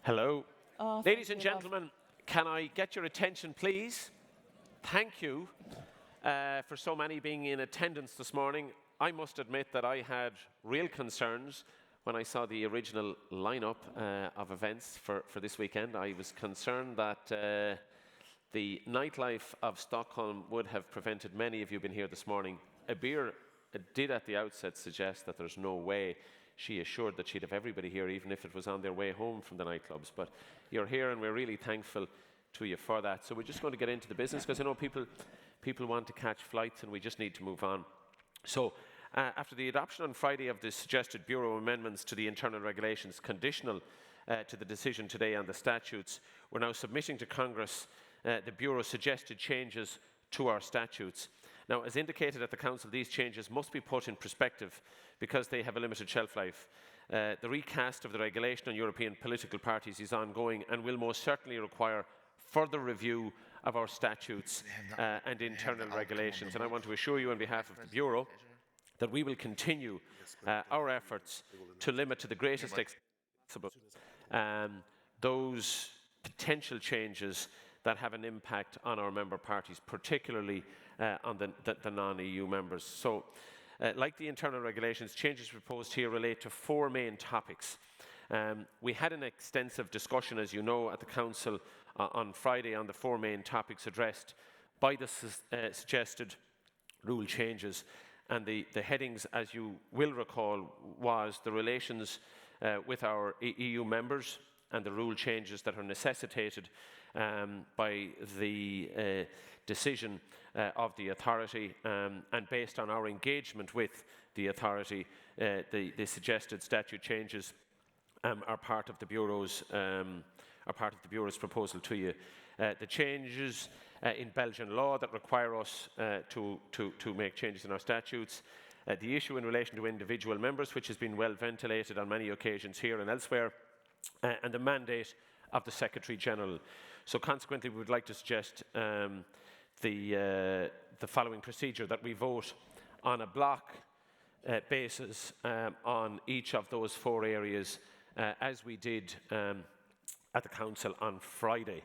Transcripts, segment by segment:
Hello. Oh, Ladies and gentlemen, can I get your attention, please? Thank you for so many being in attendance this morning. I must admit that I had real concerns when I saw the original lineup of events for this weekend. I was concerned that the nightlife of Stockholm would have prevented many of you being here this morning. Abir did at the outset suggest that there's no way. She assured that she'd have everybody here, even if it was on their way home from the nightclubs. But you're here, and we're really thankful to you for that. So we're just going to get into the business, because I know people want to catch flights, and we just need to move on. So after the adoption on Friday of the suggested Bureau amendments to the internal regulations conditional to the decision today on the statutes, we're now submitting to Congress the Bureau's suggested changes to our statutes. Now, as indicated at the Council, these changes must be put in perspective because they have a limited shelf life. The recast of the regulation on European political parties is ongoing and will most certainly require further review of our statutes and internal regulations. And I want to assure you on behalf of the Bureau that we will continue our efforts to limit to the greatest extent possible those potential changes that have an impact on our member parties, particularly on the non-EU members. So, like the internal regulations, changes proposed here relate to four main topics. We had an extensive discussion, as you know, at the Council on Friday on the four main topics addressed by the suggested rule changes. And the headings, as you will recall, was the relations with our EU members and the rule changes that are necessitated by the decision of the authority, and based on our engagement with the authority, the suggested statute changes are part of the Bureau's proposal to you. The changes in Belgian law that require us to make changes in our statutes, the issue in relation to individual members, which has been well ventilated on many occasions here and elsewhere, and the mandate of the Secretary-General. So consequently, we would like to suggest the following procedure: that we vote on a block basis on each of those four areas, as we did at the Council on Friday.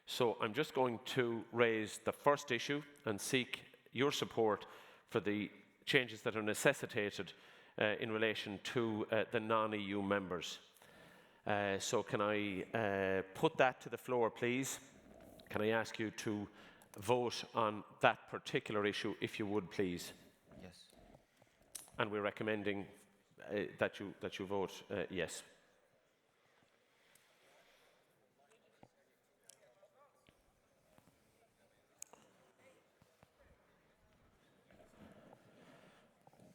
So I'm just going to raise the first issue and seek your support for the changes that are necessitated in relation to the non-EU members. So can I put that to the floor, please? Can I ask you to vote on that particular issue, if you would, please? Yes. And we're recommending that you vote yes.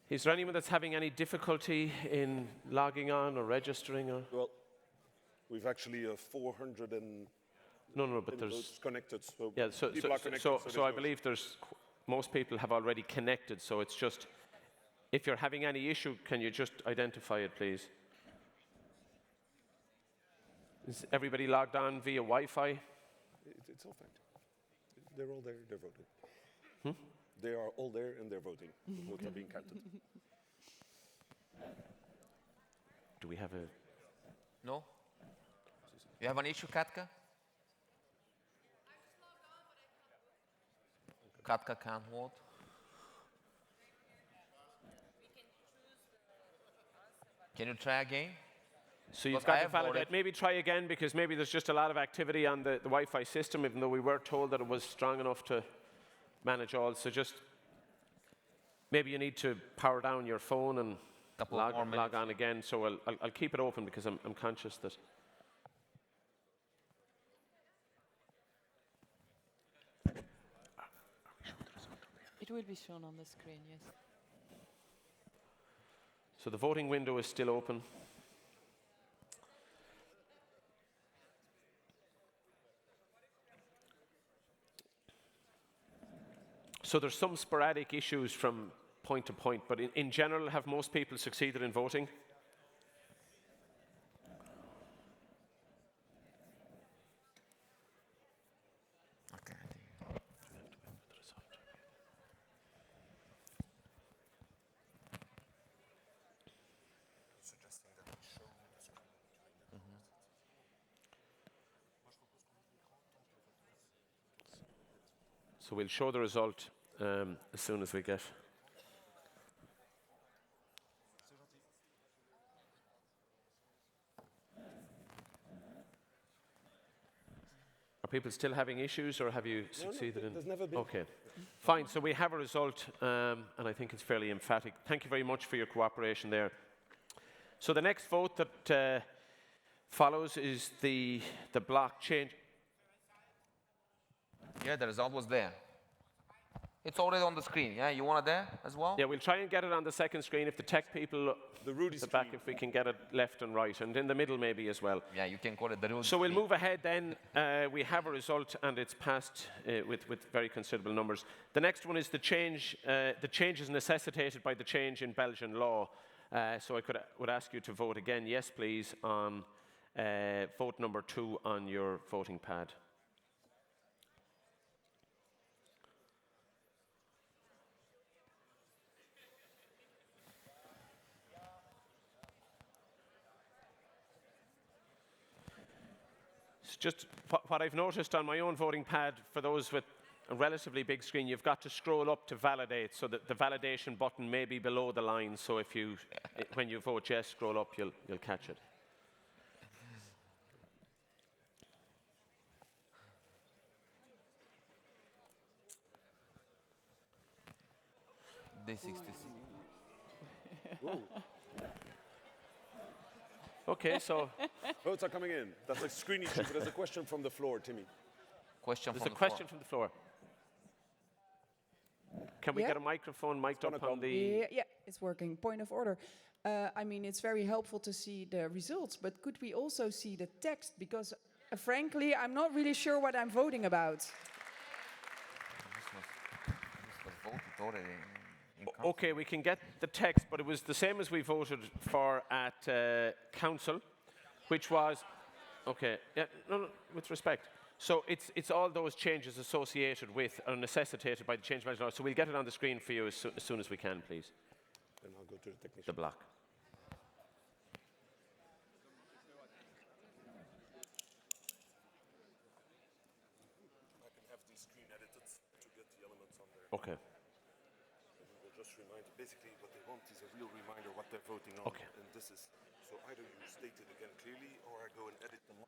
Is there anyone that's having any difficulty in logging on or registering? Or? Well, we've actually 400 and no, but there's connected. So yeah, so I believe there's most people have already connected. So it's just, if you're having any issue, can you just identify it, please? Is everybody logged on via Wi-Fi? It's all fine. They're all there. They're voting. They are all there and they're voting. The votes are being counted. Do we have a... No? You have an issue, Katka? Katka can't vote. Can you try again? So you've got to validate. Maybe try again, because maybe there's just a lot of activity on the Wi-Fi system, even though we were told that it was strong enough to manage all. So just maybe you need to power down your phone and log on again. So I'll keep it open, because I'm conscious that... It will be shown on the screen, yes. So the voting window is still open. So there's some sporadic issues from point to point, but in general, have most people succeeded in voting? Okay. So we'll show the result as soon as we get. Are people still having issues, or have you succeeded in? There's never been. Okay, fine. So we have a result, and I think it's fairly emphatic. Thank you very much for your cooperation there. So the next vote that follows is the block change. Yeah, the result was there. It's already on the screen. Yeah, you want it there as well? Yeah, we'll try and get it on the second screen if the tech people The Rudy at the back, screen. if we can get it left and right, and in the middle maybe as well. Yeah, you can call it the rules. So we'll move ahead then. We have a result, and it's passed with very considerable numbers. The next one is the change. The change is necessitated by the change in Belgian law. So I would ask you to vote again, yes please, on vote number 2 on your voting pad. Just what I've noticed on my own voting pad, for those with a relatively big screen, you've got to scroll up to validate, so that the validation button may be below the line. So if you, when you vote yes, scroll up, you'll catch it. D66. Okay, so Votes are coming in. That's a screen issue, but there's a question from the floor, Timmy. Question there's from a the question floor. from the floor. Can we Yeah. get a microphone mic'd gonna up on come. the? Yeah, it's working. Point of order. I mean, it's very helpful to see the results, but could we also see the text? Because frankly, I'm not really sure what I'm voting about. This was voted already in council. Okay, we can get the text, but it was the same as we voted for at council, which was, okay, yeah, no, with respect. So it's all those changes associated with or necessitated by the change measure law. So we'll get it on the screen for you as soon as we can, please. Then I'll go to the technician. The block. I can have the screen edited to get the elements on there. Okay. And we will just remind, basically what they want is a real reminder what they're voting on. Okay. And this is, so either you state it again clearly or I go and edit them.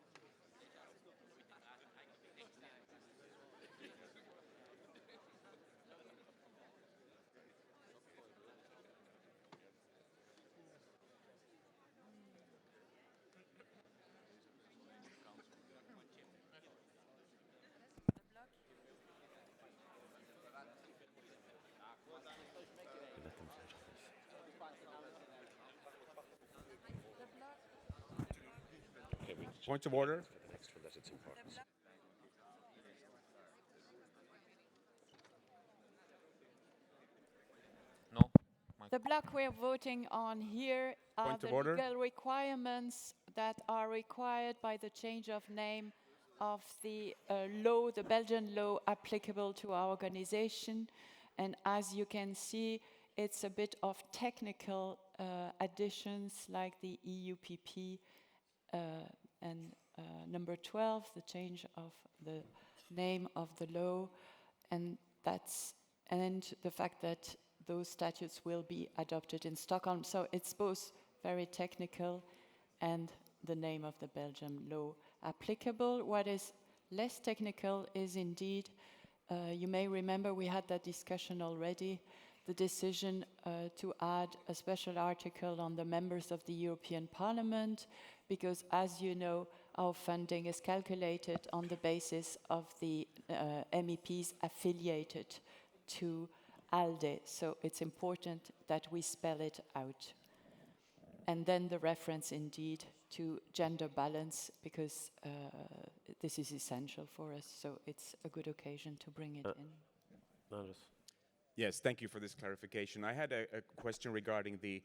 Point of order. No? The block we're voting on here are Point of the order. legal requirements that are required by the change of name of the law, the Belgian law applicable to our organization. And as you can see, it's a bit of technical additions like the EUPP and number 12, the change of the name of the law, and the fact that those statutes will be adopted in Stockholm. So it's both very technical and the name of the Belgian law applicable. What is less technical is indeed, you may remember we had that discussion already, the decision to add a special article on the members of the European Parliament, because as you know, our funding is calculated on the basis of the MEPs affiliated to ALDE, so it's important that we spell it out. And then the reference indeed to gender balance, because this is essential for us, so it's a good occasion to bring it in. Notice. Yes, thank you for this clarification. I had a question regarding the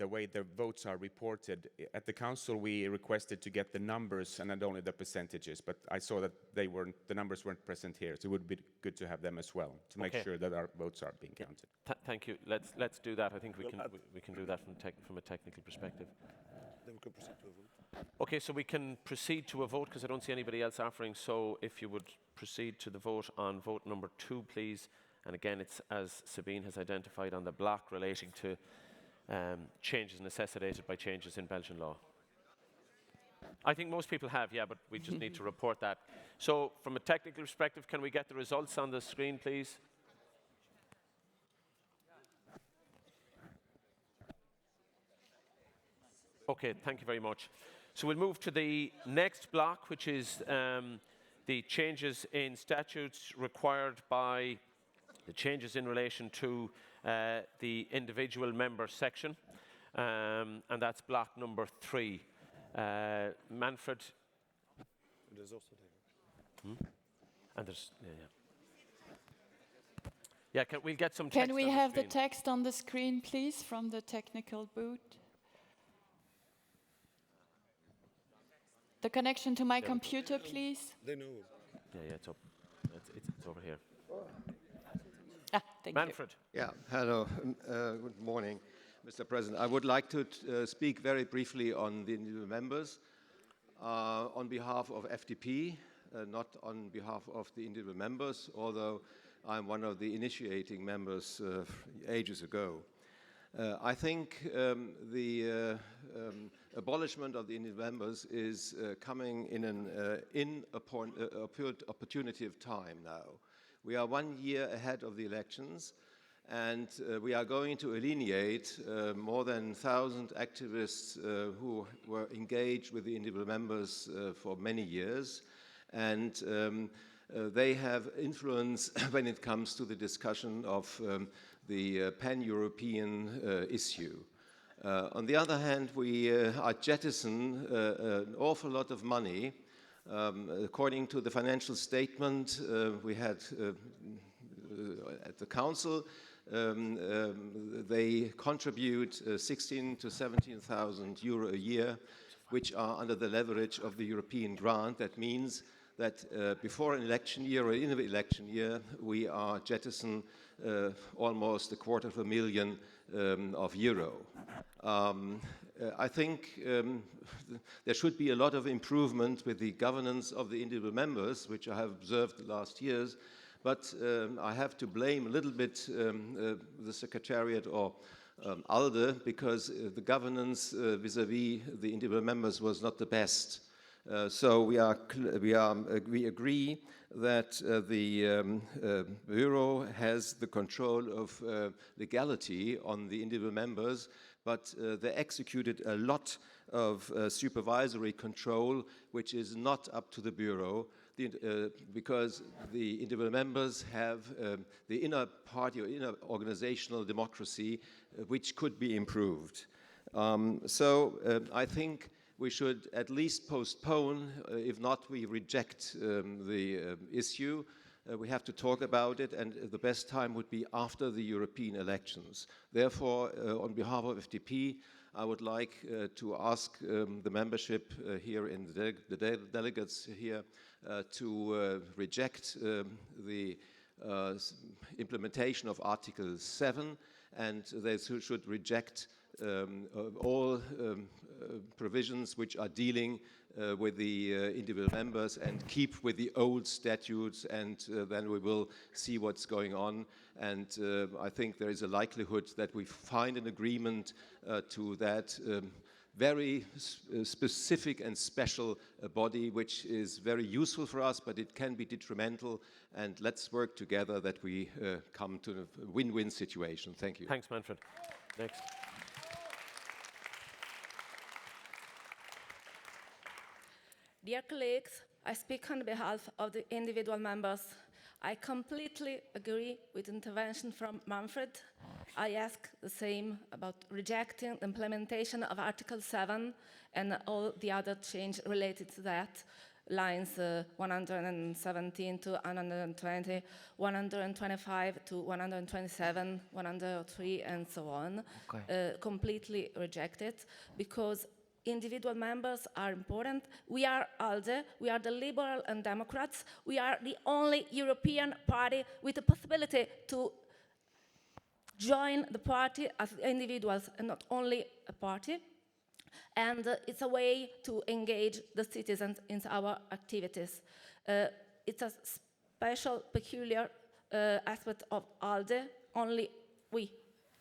way the votes are reported. At the council, we requested to get the numbers and not only the percentages, but I saw that the numbers weren't present here, so it would be good to have them as well to make sure that our votes are being counted. Thank you. Let's do that. I think we can do that from a technical perspective. Then we can proceed to a vote. Okay, so we can proceed to a vote because I don't see anybody else offering. So if you would proceed to the vote on vote number 2, please. And again, it's as Sabine has identified on the block relating to changes necessitated by changes in Belgian law. I think most people have, yeah, but we just need to report that. So from a technical perspective, can we get the results on the screen, please? Okay, thank you very much. So we'll move to the next block, which is the changes in statutes required by the changes in relation to the individual member section, and that's block number 3. Manfred, There's also there. and there's we'll get some text. Can we on have the the screen. text on the screen, please, from the technical booth? The connection to my computer, please. They know. Yeah, it's up. It's over here. Ah, thank you. Manfred. Yeah, hello. Good morning, Mr. President. I would like to speak very briefly on the individual members on behalf of FDP, not on behalf of the individual members, although I'm one of the initiating members ages ago. I think the abolishment of the individual members is coming in an opportunity of time now. We are 1 year ahead of the elections, and we are going to alienate more than 1,000 activists who were engaged with the individual members for many years, and they have influence when it comes to the discussion of the pan-European issue. On the other hand, we are jettisoning an awful lot of money. According to the financial statement we had at the Council, they contribute 16,000 to 17,000 euro a year, which are under the leverage of the European grant. That means that before an election year or in an election year, we are jettisoning almost $250,000 of euro. I think there should be a lot of improvement with the governance of the individual members, which I have observed the last years, but I have to blame a little bit the Secretariat or ALDE, because the governance vis-à-vis the individual members was not the best. So we agree that the Bureau has the control of legality on the individual members, but they executed a lot of supervisory control, which is not up to the Bureau, because the individual members have the inner party or inner organizational democracy, which could be improved. I think we should at least postpone, if not we reject the issue. We have to talk about it, and the best time would be after the European elections. Therefore, on behalf of FDP, I would like to ask the membership here in the delegates here to reject the implementation of Article 7, and they should reject all provisions which are dealing with the individual members and keep with the old statutes, and then we will see what's going on. And I think there is a likelihood that we find an agreement to that very specific and special body, which is very useful for us, but it can be detrimental. And let's work together that we come to a win-win situation. Thank you. Thanks, Manfred. Next. Dear colleagues, I speak on behalf of the individual members. I completely agree with the intervention from Manfred. I ask the same about rejecting the implementation of Article 7 and all the other change related to that, lines 117 to 120, 125 to 127, 103, and so on. Okay. Completely rejected, because individual members are important. We are ALDE, we are the Liberal and Democrats. We are the only European party with the possibility to join the party as individuals and not only a party. And it's a way to engage the citizens in our activities. It's a special, peculiar aspect of ALDE. Only we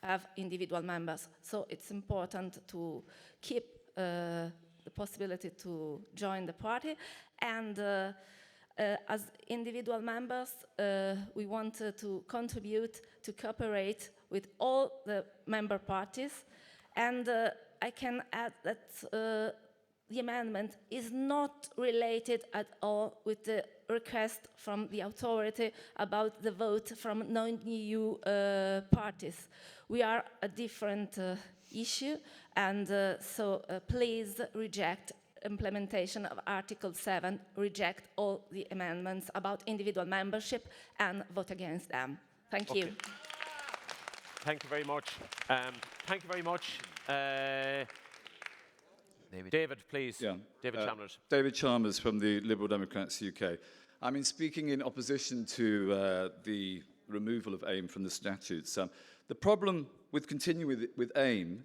have individual members, so it's important to keep the possibility to join the party. And as individual members, we want to contribute to cooperate with all the member parties. And I can add that the amendment is not related at all with the request from the authority about the vote from non-EU parties. We are a different issue, and so please reject implementation of Article 7, reject all the amendments about individual membership and vote against them. Thank you. Thank you very much. Thank you very much. David, please. Yeah. David Chalmers. David Chalmers from the Liberal Democrats UK. I mean, speaking in opposition to the removal of AIM from the statutes, the problem with continuing with AIM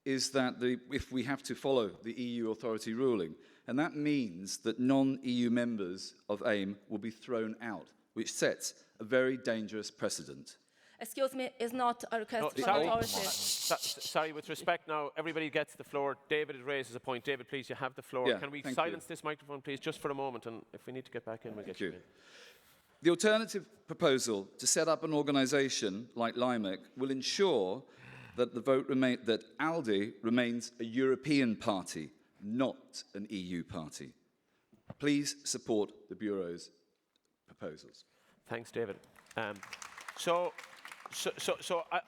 is that if we have to follow the EU authority ruling, and that means that non-EU members of AIM will be thrown out, which sets a very dangerous precedent. Excuse me, is not a request from Sorry. authority. Sorry, with respect now, everybody gets the floor. David raises a point. David, please, you have the floor. Yeah, Can we thank silence you. this microphone, please, just for a moment? And if we need to get back in, we'll get you in. The alternative proposal to set up an organisation like LIMEC will ensure that that ALDE remains a European party, not an EU party. Please support the Bureau's proposals. Thanks, David. So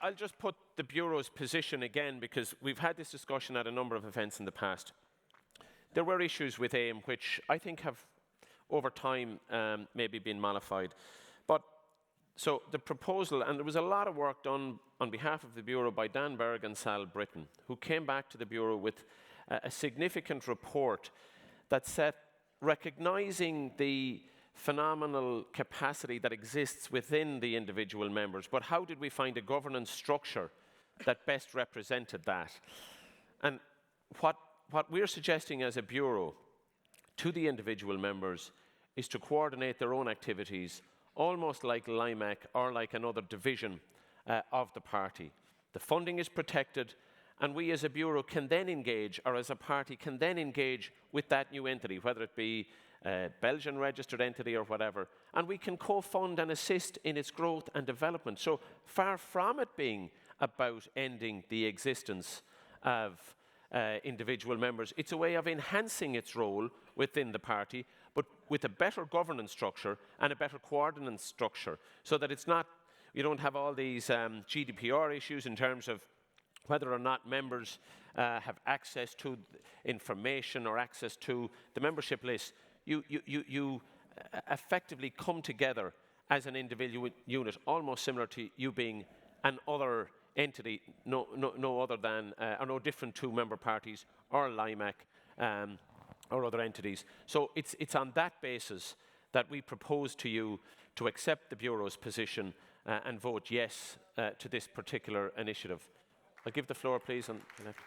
I'll just put the Bureau's position again, because we've had this discussion at a number of events in the past. There were issues with AIM which I think have, over time, maybe been mollified. But so the proposal, and there was a lot of work done on behalf of the Bureau by Dan Berg and Sal Britton, who came back to the Bureau with a significant report that set, recognising the phenomenal capacity that exists within the individual members, but how did we find a governance structure that best represented that? And what we're suggesting as a Bureau to the individual members is to coordinate their own activities, almost like LIMEC or like another division of the party. The funding is protected, and we as a Bureau can then engage, or as a party can then engage with that new entity, whether it be a Belgian registered entity or whatever, and we can co-fund and assist in its growth and development. So far from it being about ending the existence of individual members, it's a way of enhancing its role within the party, but with a better governance structure and a better coordination structure, so that it's not, you don't have all these GDPR issues in terms of whether or not members have access to information or access to the membership list. You effectively come together as an individual unit, almost similar to you being an other entity, no other than, or no different to member parties or LIMEC or other entities. So it's on that basis that we propose to you to accept the Bureau's position and vote yes to this particular initiative. I'll give the floor, please, on the left.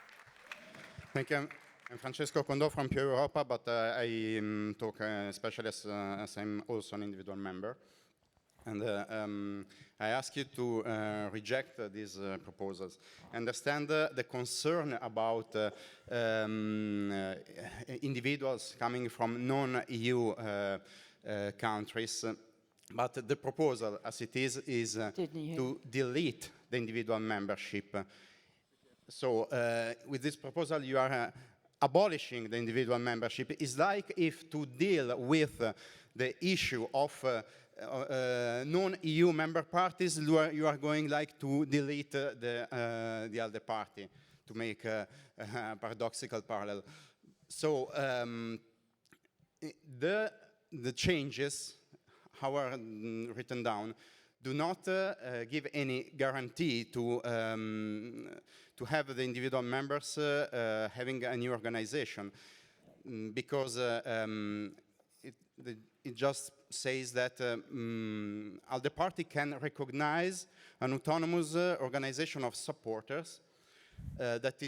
Thank you. I'm Francesco Condò from Pure Europa, but I talk especially as I'm also an individual member. And I ask you to reject these proposals. I understand the concern about individuals coming from non-EU countries, but the proposal as it is to delete the individual membership. So with this proposal you are abolishing the individual membership. It's like if to deal with the issue of non-EU member parties, you are going like to delete the ALDE party, to make a paradoxical parallel. So the changes, how are written down, do not give any guarantee to have the individual members having a new organization, because it just says that ALDE Party can recognize an autonomous organization of supporters that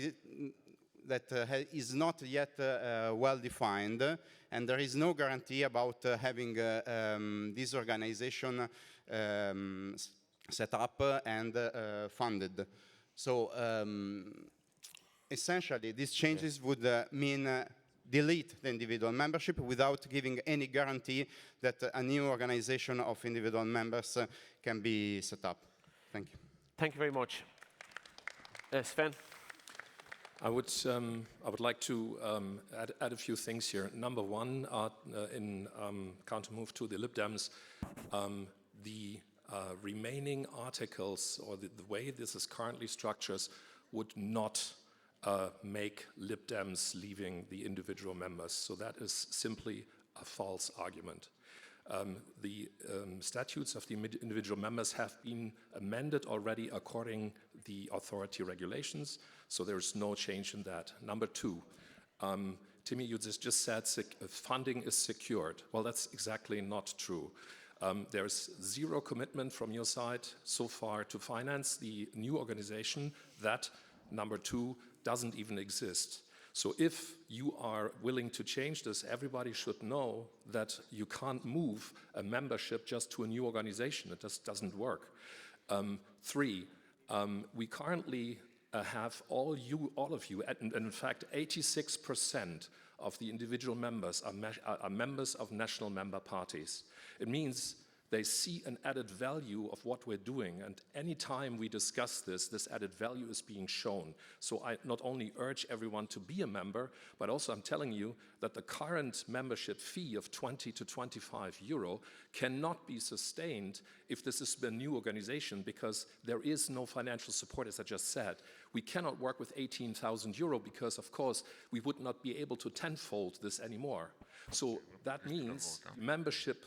that is not yet well defined, and there is no guarantee about having this organization set up and funded. So essentially, these changes would mean delete the individual membership without giving any guarantee that a new organization of individual members can be set up. Thank you. Thank you very much. Sven? I would like to add a few things here. Number one, in counter move to the Lib Dems, the remaining articles, or the way this is currently structured, would not make Lib Dems leaving the individual members. So that is simply a false argument. The statutes of the individual members have been amended already according the authority regulations, so there's no change in that. Number two, Timmy, you just said funding is secured. Well, that's exactly not true. There's zero commitment from your side so far to finance the new organization that, number two, doesn't even exist. So if you are willing to change this, everybody should know that you can't move a membership just to a new organization. It just doesn't work. Three, we currently have all of you, and in fact 86% of the individual members are members of national member parties. It means they see an added value of what we're doing, and any time we discuss this added value is being shown. So I not only urge everyone to be a member, but also I'm telling you that the current membership fee of 20 to 25 euro cannot be sustained if this is a new organization, because there is no financial support, as I just said. We cannot work with 18,000 euro because, of course, we would not be able to tenfold this anymore. So that means membership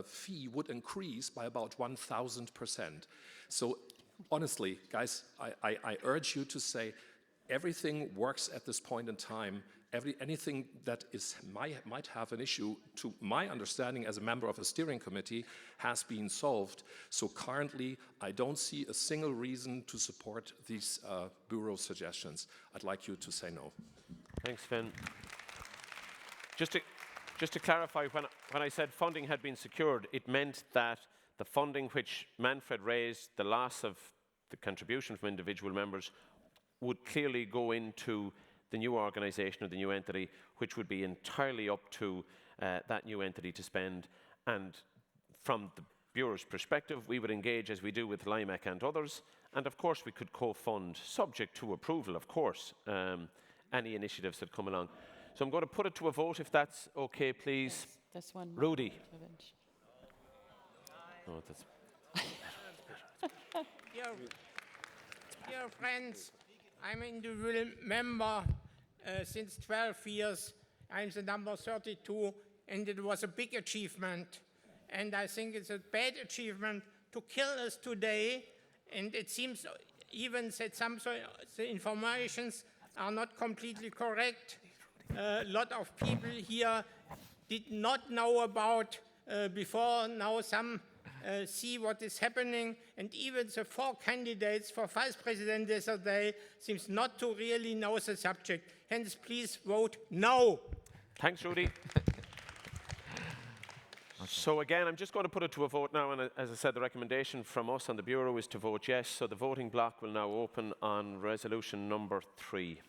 fee would increase by about 1,000%. So honestly, guys, I urge you to say everything works at this point in time. Anything that might have an issue, to my understanding as a member of a steering committee, has been solved. So currently, I don't see a single reason to support these Bureau suggestions. I'd like you to say no. Thanks, Finn. Just to clarify, when I said funding had been secured, it meant that the funding which Manfred raised, the loss of the contribution from individual members, would clearly go into the new organisation or the new entity, which would be entirely up to that new entity to spend. And from the Bureau's perspective, we would engage as we do with LIMEC and others. And of course, we could co-fund, subject to approval, of course, any initiatives that come along. So I'm going to put it to a vote, if that's okay, please. Yes, that's one. Rudy. Oh, that's Dear friends, I'm an individual member since 12 years. I'm the number 32, and it was a big achievement. And I think it's a bad achievement to kill us today. And it seems even that some of the informations are not completely correct. A lot of people here did not know about before. Now some see what is happening, and even the 4 candidates for vice president yesterday seems not to really know the subject. Hence, please vote no. Thanks, Rudy. So again, I'm just going to put it to a vote now, and as I said, the recommendation from us on the Bureau is to vote yes. So the voting block will now open on resolution number 3.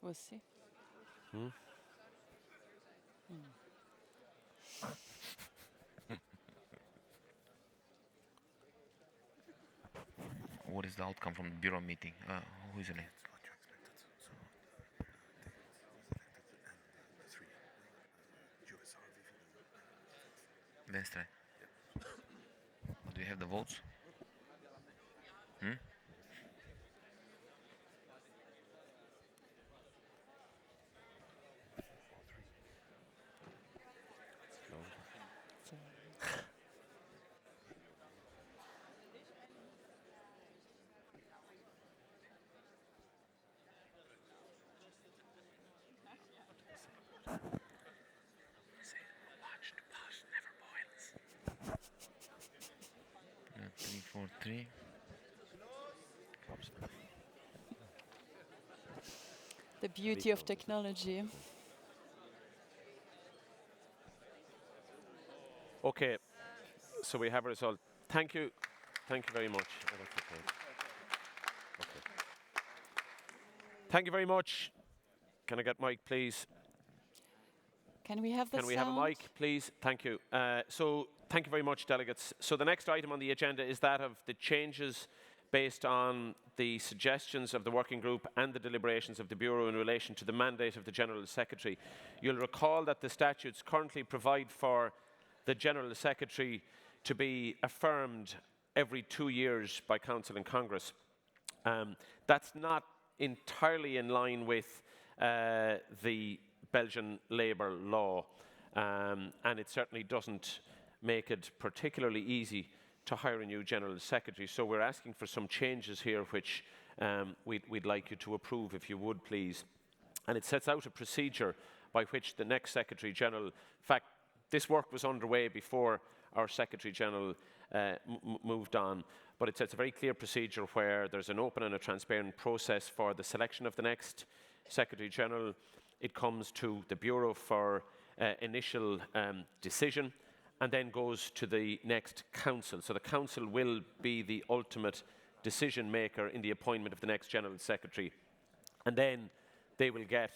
We'll see. What is the outcome from the bureau meeting? Who is it? Venstre. Do you have the votes? Three, four, three. The beauty of technology. Okay, so we have a result. Thank you. Thank you very much. Oh, that's okay. Okay. Thank you very much. Can I get mic, please? Can we have the Can we have a sound? mic, please? Thank you. So thank you very much, delegates. So the next item on the agenda is that of the changes based on the suggestions of the working group and the deliberations of the Bureau in relation to the mandate of the General Secretary. You'll recall that the statutes currently provide for the General Secretary to be affirmed every 2 years by Council and Congress. That's not entirely in line with the Belgian labour law, and it certainly doesn't make it particularly easy to hire a new General Secretary. So we're asking for some changes here which we'd like you to approve, if you would, please. And it sets out a procedure by which the next Secretary General, in fact, this work was underway before our Secretary General moved on, but it sets a very clear procedure where there's an open and a transparent process for the selection of the next Secretary General. It comes to the Bureau for initial decision and then goes to the next Council. So the Council will be the ultimate decision maker in the appointment of the next General Secretary. And then they will get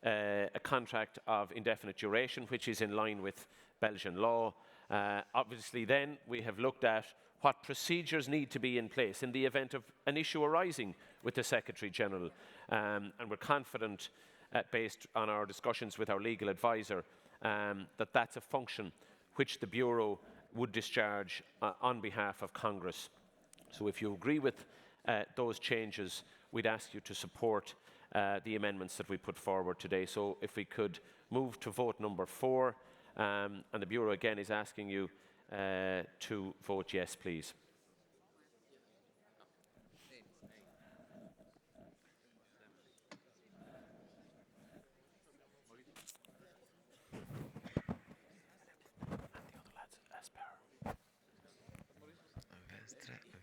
a contract of indefinite duration, which is in line with Belgian law. Obviously then we have looked at what procedures need to be in place in the event of an issue arising with the Secretary General. And we're confident, based on our discussions with our legal advisor, that that's a function which the Bureau would discharge on behalf of Congress. So if you agree with those changes, we'd ask you to support the amendments that we put forward today. So if we could move to vote number 4, and the Bureau again is asking you to vote yes, please.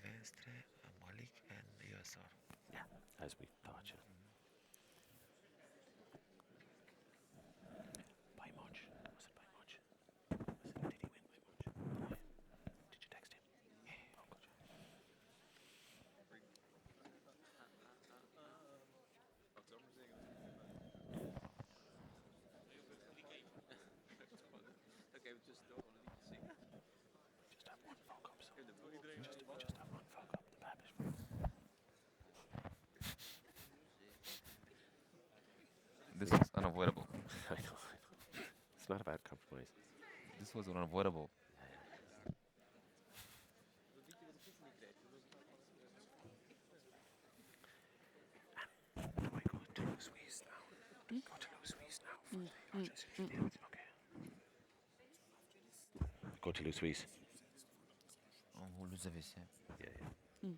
Venstre, Malik, and USR. Yeah, as we thought, yeah. By much. Was it by much? Did he win by much? Did you text him? Yeah. Oh, good. Just have one fuck up. So just have one fuck up. The babish. This is unavoidable. I know. It's not a bad compromise. This was unavoidable. Do I go to Louise now? Do I go to Louise now? Okay. Go to Louise. On vous le savez, yeah. Yeah.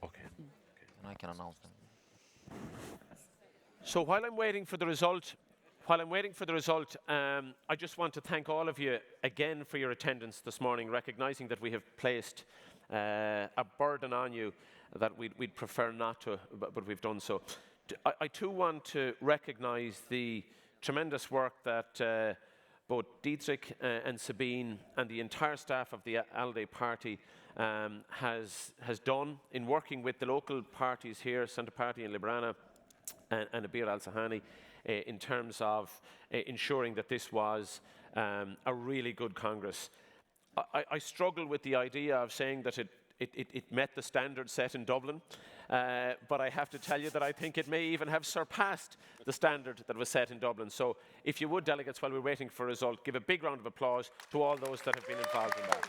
Okay. And I can announce them. So while I'm waiting for the result, I just want to thank all of you again for your attendance this morning, recognising that we have placed a burden on you that we'd prefer not to, but we've done so. I too want to recognise the tremendous work that both Dietrich and Sabine and the entire staff of the ALDE Party has done in working with the local parties here, Centre Party and Liberana and Abir Al-Sahani, in terms of ensuring that this was a really good Congress. I struggle with the idea of saying that it met the standard set in Dublin, but I have to tell you that I think it may even have surpassed the standard that was set in Dublin. So if you would, delegates, while we're waiting for a result, give a big round of applause to all those that have been involved in that.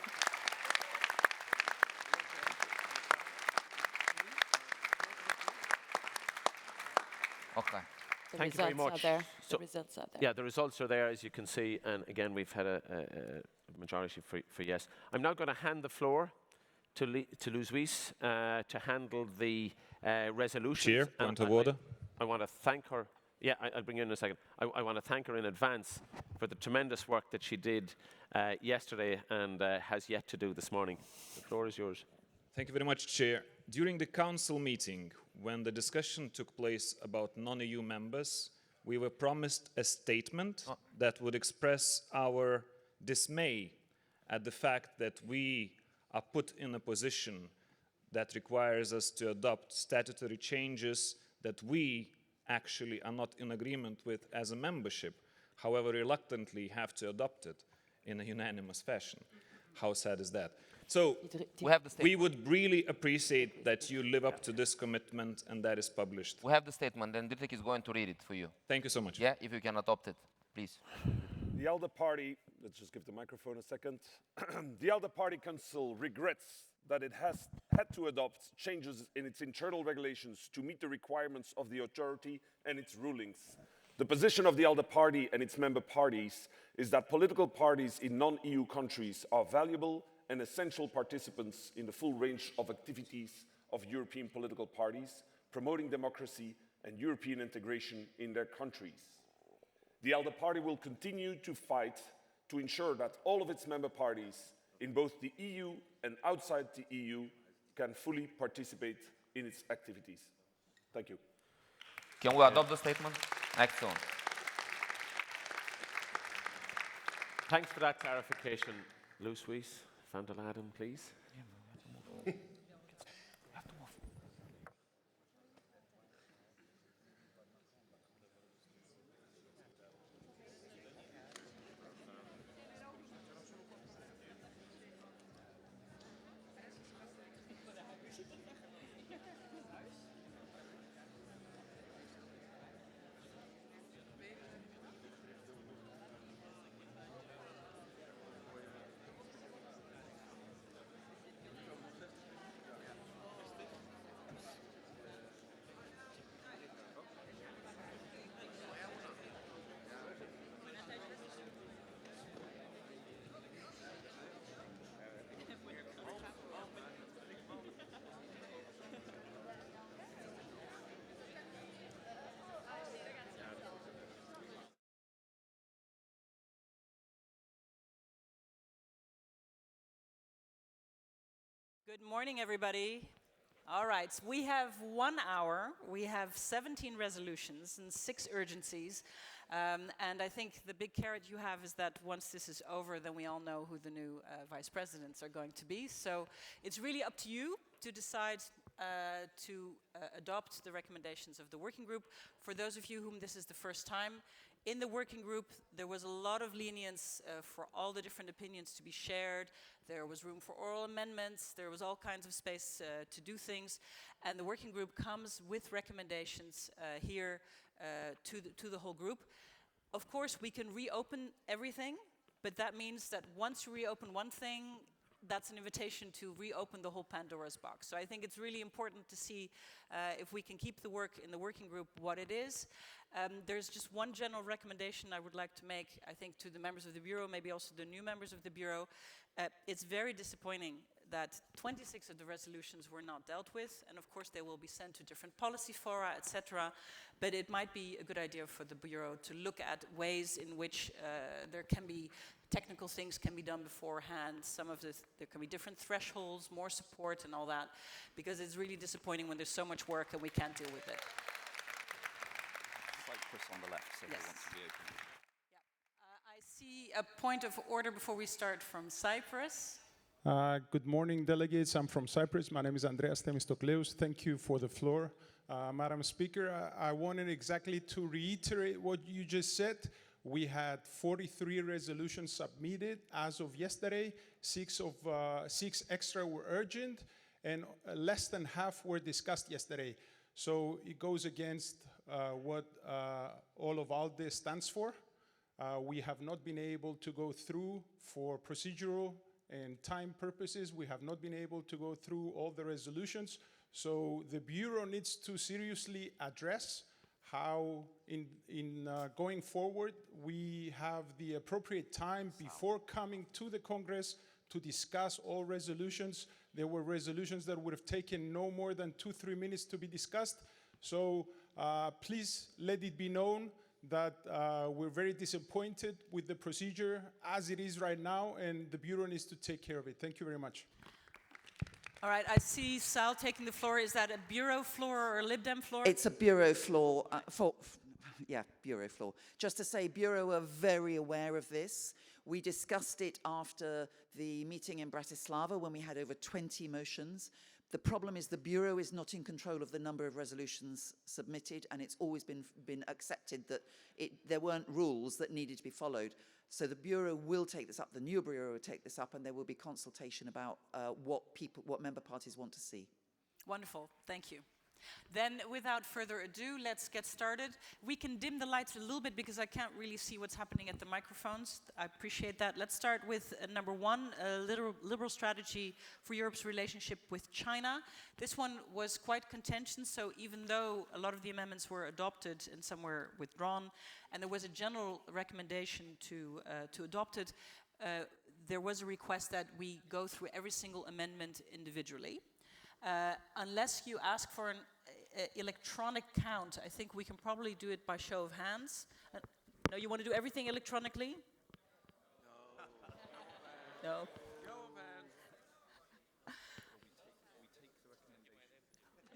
Okay. The Thank you very results much. are there. So- The results are there. Yeah, the results are there, as you can see, and again, we've had a majority for yes. I'm now going to hand the floor to Luis to handle the resolutions. Chair, point of order. I want to thank her. Yeah, I'll bring you in a second. I want to thank her in advance for the tremendous work that she did yesterday and has yet to do this morning. The floor is yours. Thank you very much, Chair. During the Council meeting, when the discussion took place about non-EU members, we were promised a statement that would express our dismay at the fact that we are put in a position that requires us to adopt statutory changes that we actually are not in agreement with as a membership, however reluctantly have to adopt it in a unanimous fashion. How sad is that? So we would really appreciate that you live up to this commitment and that is published. We have the statement, and Dietrich is going to read it for you. Thank you so much. Yeah, if you can adopt it, please. The ALDE Party, let's just give the microphone a second. The ALDE Party Council regrets that it has had to adopt changes in its internal regulations to meet the requirements of the authority and its rulings. The position of the ALDE Party and its member parties is that political parties in non-EU countries are valuable and essential participants in the full range of activities of European political parties, promoting democracy and European integration in their countries. The ALDE Party will continue to fight to ensure that all of its member parties in both the EU and outside the EU can fully participate in its activities. Thank you. Can we adopt the statement? Excellent. Thanks for that clarification, Luis van der Laden, please. Good morning, everybody. All right, so we have 1 hour. We have 17 resolutions and 6 urgencies. And I think the big carrot you have is that once this is over, then we all know who the new vice presidents are going to be. So it's really up to you to decide to adopt the recommendations of the working group. For those of you whom this is the first time, in the working group, there was a lot of lenience for all the different opinions to be shared. There was room for oral amendments. There was all kinds of space to do things. And the working group comes with recommendations here to the whole group. Of course, we can reopen everything, but that means that once you reopen one thing, that's an invitation to reopen the whole Pandora's box. So I think it's really important to see if we can keep the work in the working group what it is. There's just one general recommendation I would like to make, I think, to the members of the Bureau, maybe also the new members of the Bureau. It's very disappointing that 26 of the resolutions were not dealt with, and of course they will be sent to different policy fora, etc. But it might be a good idea for the Bureau to look at ways in which there can be technical things can be done beforehand. Some of this, there can be different thresholds, more support and all that, because it's really disappointing when there's so much work and we can't deal with it. It's like Chris on the left, so yes. they want to be open. Yeah. I see a point of order before we start from Cyprus. Good morning, delegates. I'm from Cyprus. My name is Andreas Themistokleous. Thank you for the floor. Madam Speaker, I wanted exactly to reiterate what you just said. We had 43 resolutions submitted as of yesterday. Six extra were urgent, and less than half were discussed yesterday. So it goes against what all of ALDE stands for. We have not been able to go through for procedural and time purposes. We have not been able to go through all the resolutions. So the Bureau needs to seriously address how in going forward we have the appropriate time before coming to the Congress to discuss all resolutions. There were resolutions that would have taken no more than 2-3 minutes to be discussed. So please let it be known that we're very disappointed with the procedure as it is right now, and the Bureau needs to take care of it. Thank you very much. All right, I see Sal taking the floor. Is that a Bureau floor or a Lib Dem floor? It's a Bureau floor. Bureau floor. Just to say, Bureau are very aware of this. We discussed it after the meeting in Bratislava when we had over 20 motions. The problem is the Bureau is not in control of the number of resolutions submitted, and it's always been accepted that there weren't rules that needed to be followed. So the Bureau will take this up, the new Bureau will take this up, and there will be consultation about what member parties want to see. Wonderful, thank you. Then, without further ado, let's get started. We can dim the lights a little bit because I can't really see what's happening at the microphones. I appreciate that. Let's start with number one, a liberal strategy for Europe's relationship with China. This one was quite contentious, so even though a lot of the amendments were adopted and some were withdrawn, and there was a general recommendation to adopt it, there was a request that we go through every single amendment individually. Unless you ask for an electronic count, I think we can probably do it by show of hands. No, you want to do everything electronically? No.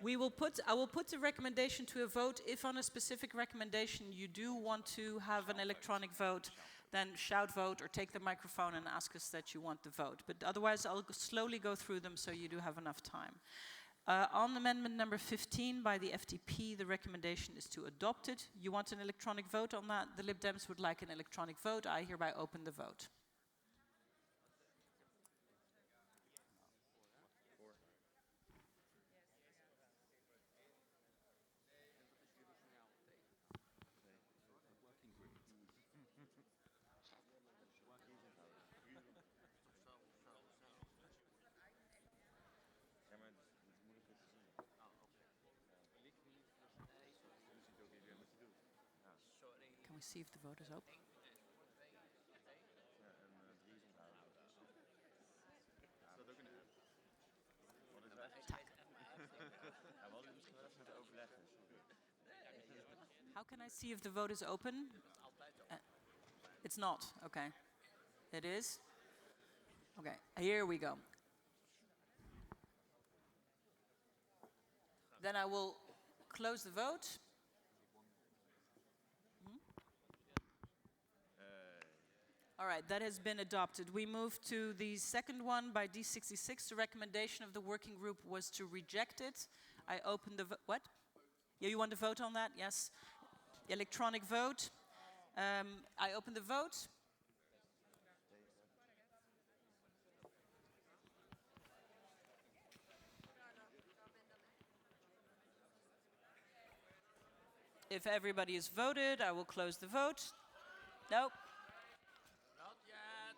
I will put the recommendation to a vote. If on a specific recommendation you do want to have an electronic vote, then shout vote or take the microphone and ask us that you want the vote. But otherwise, I'll slowly go through them so you do have enough time. On amendment number 15 by the FDP, the recommendation is to adopt it. You want an electronic vote on that? The Lib Dems would like an electronic vote. I hereby open the vote. Can we see if the vote is open? How can I see if the vote is open? It's not, okay. It is? Okay, here we go. Then I will close the vote. All right, that has been adopted. We move to the second one by D66. The recommendation of the working group was to reject it. I open the vote. What? Yeah, you want to vote on that? Yes. Electronic vote. I open the vote. If everybody has voted, I will close the vote. Nope. Not yet.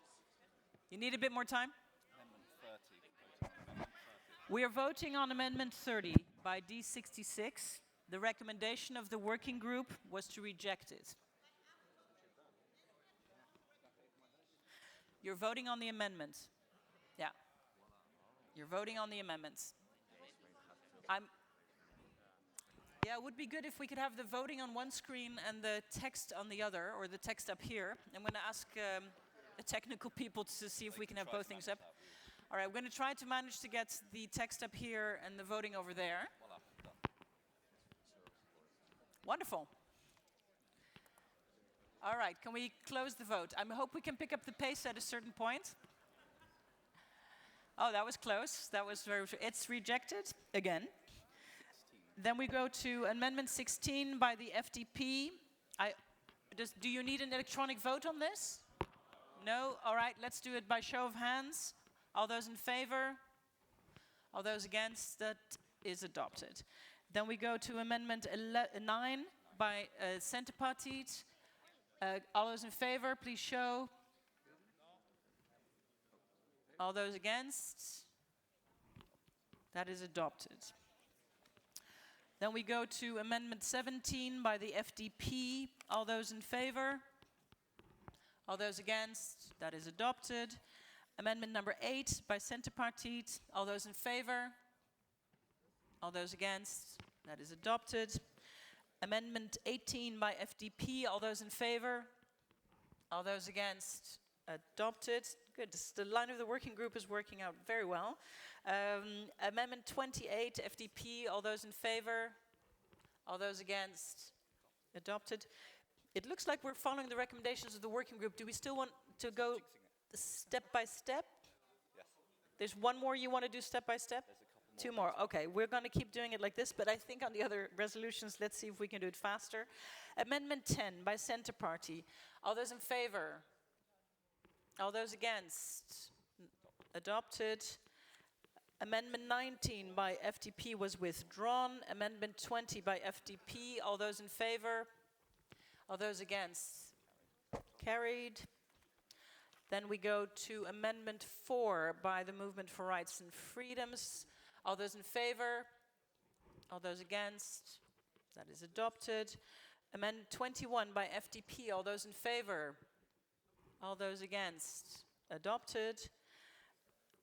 You need a bit more time? Amendment 30. We are voting on Amendment 30 by D66. The recommendation of the working group was to reject it. You're voting on the amendment. Yeah. You're voting on the amendments. Yeah, it would be good if we could have the voting on one screen and the text on the other, or the text up here. I'm going to ask the technical people to see if we can have both things up. All right, we're going to try to manage to get the text up here and the voting over there. Wonderful. All right, can we close the vote? I hope we can pick up the pace at a certain point. Oh, that was close. That was very. It's rejected again. Then we go to Amendment 16 by the FDP. Do you need an electronic vote on this? No? All right, let's do it by show of hands. All those in favor? All those against? That is adopted. Then we go to Amendment 9 by Center Party. All those in favor, please show. All those against? That is adopted. Then we go to Amendment 17 by the FDP. All those in favor? All those against? That is adopted. Amendment number 8 by Center Party. All those in favor? All those against? That is adopted. Amendment 18 by FDP. All those in favor? All those against? Adopted. Good. The line of the working group is working out very well. Amendment 28, FDP. All those in favor? All those against? Adopted. It looks like we're following the recommendations of the working group. Do we still want to go step by step? Yes. There's one more you want to do step by step? Two more. Okay, we're going to keep doing it like this, but I think on the other resolutions, let's see if we can do it faster. Amendment 10 by Center Party. All those in favor? All those against? Adopted. Amendment 19 by FDP was withdrawn. Amendment 20 by FDP. All those in favor? All those against? Carried. Then we go to Amendment 4 by the Movement for Rights and Freedoms. All those in favor? All those against? That is adopted. Amendment 21 by FDP. All those in favor? All those against? Adopted.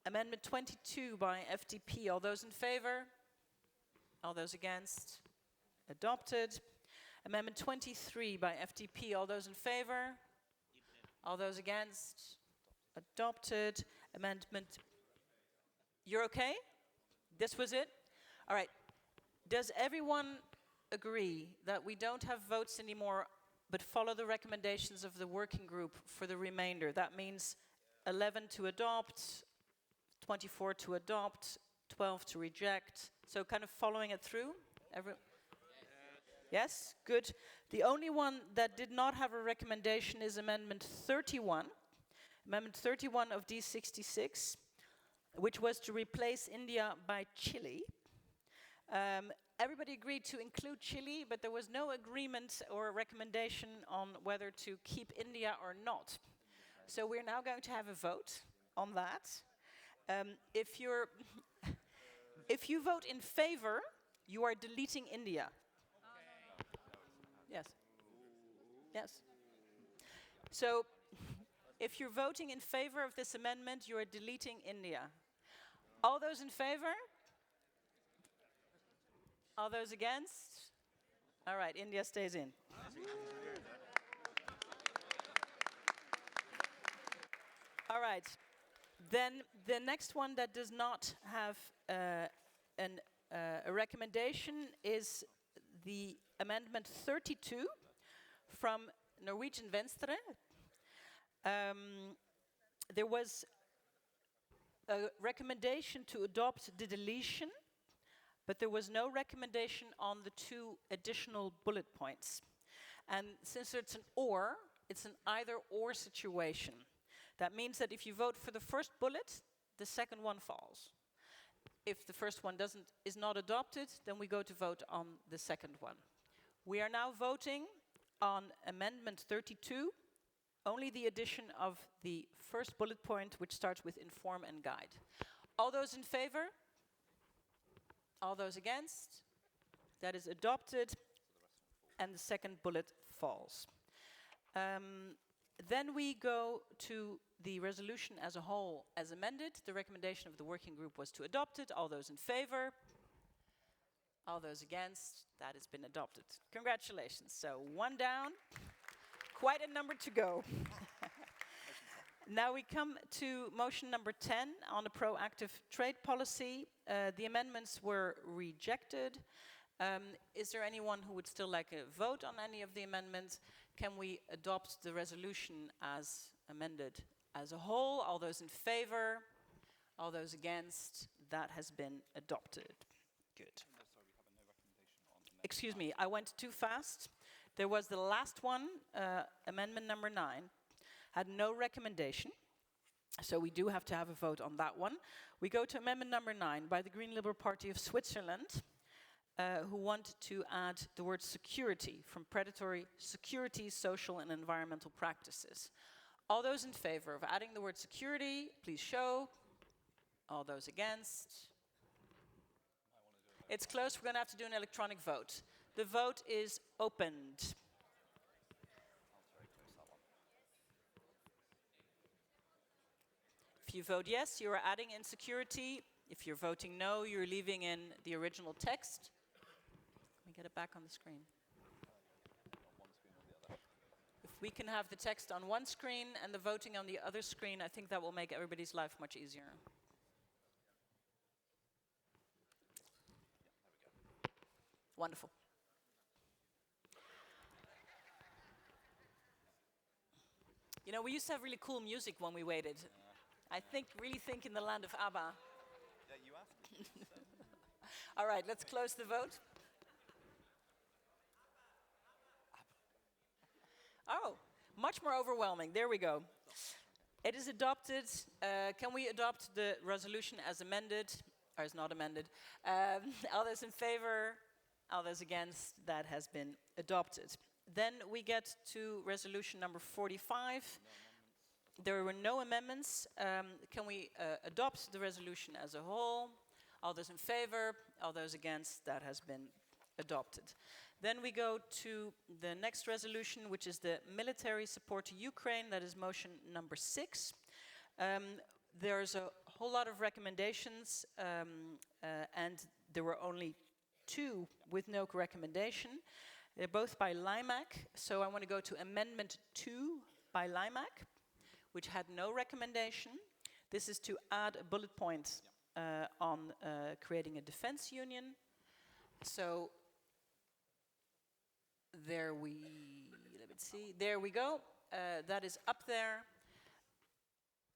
Amendment 22 by FDP. All those in favor? All those against? Adopted. Amendment 23 by FDP. All those in favor? All those against? Adopted. Amendment. You're okay? This was it? All right. Does everyone agree that we don't have votes anymore, but follow the recommendations of the working group for the remainder? That means 11 to adopt, 24 to adopt, 12 to reject. So kind of following it through? Yes, good. The only one that did not have a recommendation is Amendment 31. Amendment 31 of D66, which was to replace India by Chile. Everybody agreed to include Chile, but there was no agreement or recommendation on whether to keep India or not. So we're now going to have a vote on that. If you vote in favor, you are deleting India. Yes. Yes. So if you're voting in favor of this amendment, you are deleting India. All those in favor? All those against? All right, India stays in. All right. Then the next one that does not have a recommendation is the Amendment 32 from Norwegian Venstre. There was a recommendation to adopt the deletion, but there was no recommendation on the two additional bullet points. And since it's an or, it's an either-or situation. That means that if you vote for the first bullet, the second one falls. If the first one is not adopted, then we go to vote on the second one. We are now voting on Amendment 32, only the addition of the first bullet point, which starts with inform and guide. All those in favor? All those against? That is adopted, and the second bullet falls. Then we go to the resolution as a whole as amended. The recommendation of the working group was to adopt it. All those in favor? All those against? That has been adopted. Congratulations. So one down, quite a number to go. Now we come to motion number 10 on the proactive trade policy. The amendments were rejected. Is there anyone who would still like a vote on any of the amendments? can we adopt the resolution as amended as a whole? All those in favor? All those against? That has been adopted. Good. Excuse me, I went too fast. There was the last one, amendment number 9, had no recommendation. So we do have to have a vote on that one. We go to amendment number 9 by the Green Liberal Party of Switzerland, who want to add the word security from predatory security, social and environmental practices. All those in favor of adding the word security, please show. All those against? It's close. We're going to have to do an electronic vote. The vote is opened. If you vote yes, you are adding in security. If you're voting no, you're leaving in the original text. Let me get it back on the screen. If we can have the text on one screen and the voting on the other screen, I think that will make everybody's life much easier. Wonderful. You know, we used to have really cool music when we waited. I really think in the land of ABBA. Yeah, you asked. All right, let's close the vote. Oh, much more overwhelming. There we go. It is adopted. Can we adopt the resolution as amended, or as not amended? All those in favor? All those against? That has been adopted. Then we get to resolution number 45. There were no amendments. Can we adopt the resolution as a whole? All those in favor? All those against? That has been adopted. Then we go to the next resolution, which is the military support to Ukraine. That is motion number 6. There's a whole lot of recommendations, and there were only 2 with no recommendation. They're both by LIMAC, so I want to go to Amendment 2 by LIMAC, which had no recommendation. This is to add a bullet point on creating a defense union. So there we go. That is up there.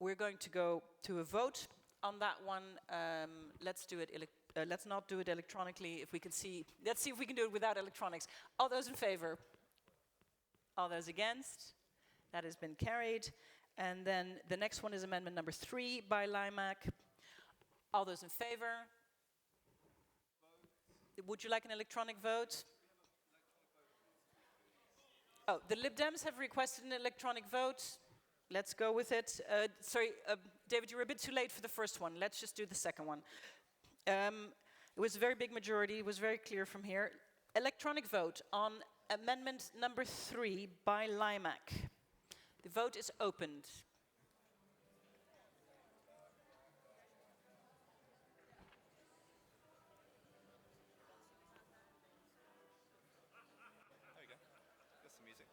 We're going to go to a vote on that one. Let's do it. Let's not do it electronically. If we can see, let's see if we can do it without electronics. All those in favor? All those against? That has been carried. And then the next one is amendment number 3 by LIMAC. All those in favor? Would you like an electronic vote? Oh, the Lib Dems have requested an electronic vote. Let's go with it. Sorry, David, you were a bit too late for the first one. Let's just do the second one. It was a very big majority. It was very clear from here. Electronic vote on amendment number 3 by LIMAC. The vote is opened. There we go. Got some music.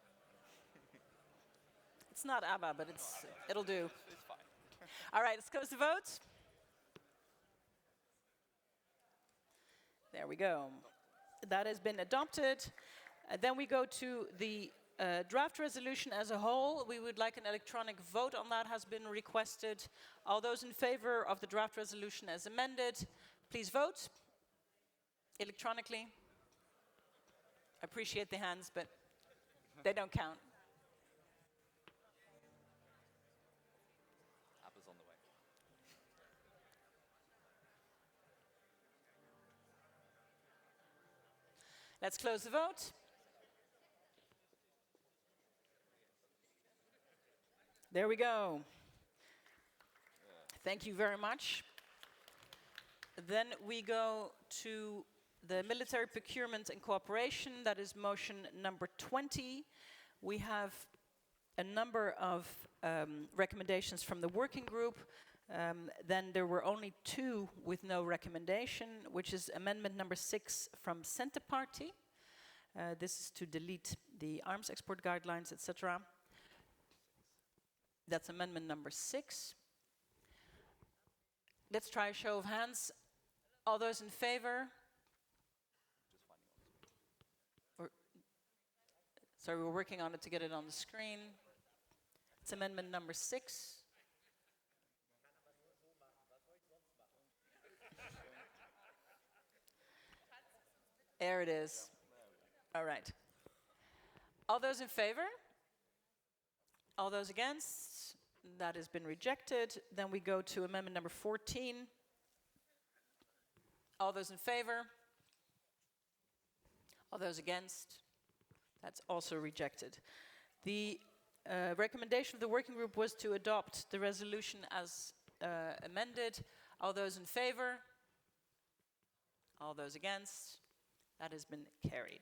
It's not ABBA, but it'll do. It's fine. All right, let's close the vote. There we go. That has been adopted. Then we go to the draft resolution as a whole. We would like an electronic vote on that, has been requested. All those in favor of the draft resolution as amended, please vote electronically. I appreciate the hands, but they don't count. ABBA's on the way. Let's close the vote. There we go. Thank you very much. Then we go to the military procurement and cooperation. That is motion number 20. We have a number of recommendations from the working group. Then there were only 2 with no recommendation, which is amendment number 6 from Center Party. This is to delete the arms export guidelines, etc. That's amendment number 6. Let's try a show of hands. All those in favor? Sorry, we're working on it to get it on the screen. It's amendment number 6. There it is. All right. All those in favor? All those against? That has been rejected. Then we go to amendment number 14. All those in favor? All those against? That's also rejected. The recommendation of the working group was to adopt the resolution as amended. All those in favor? All those against? That has been carried.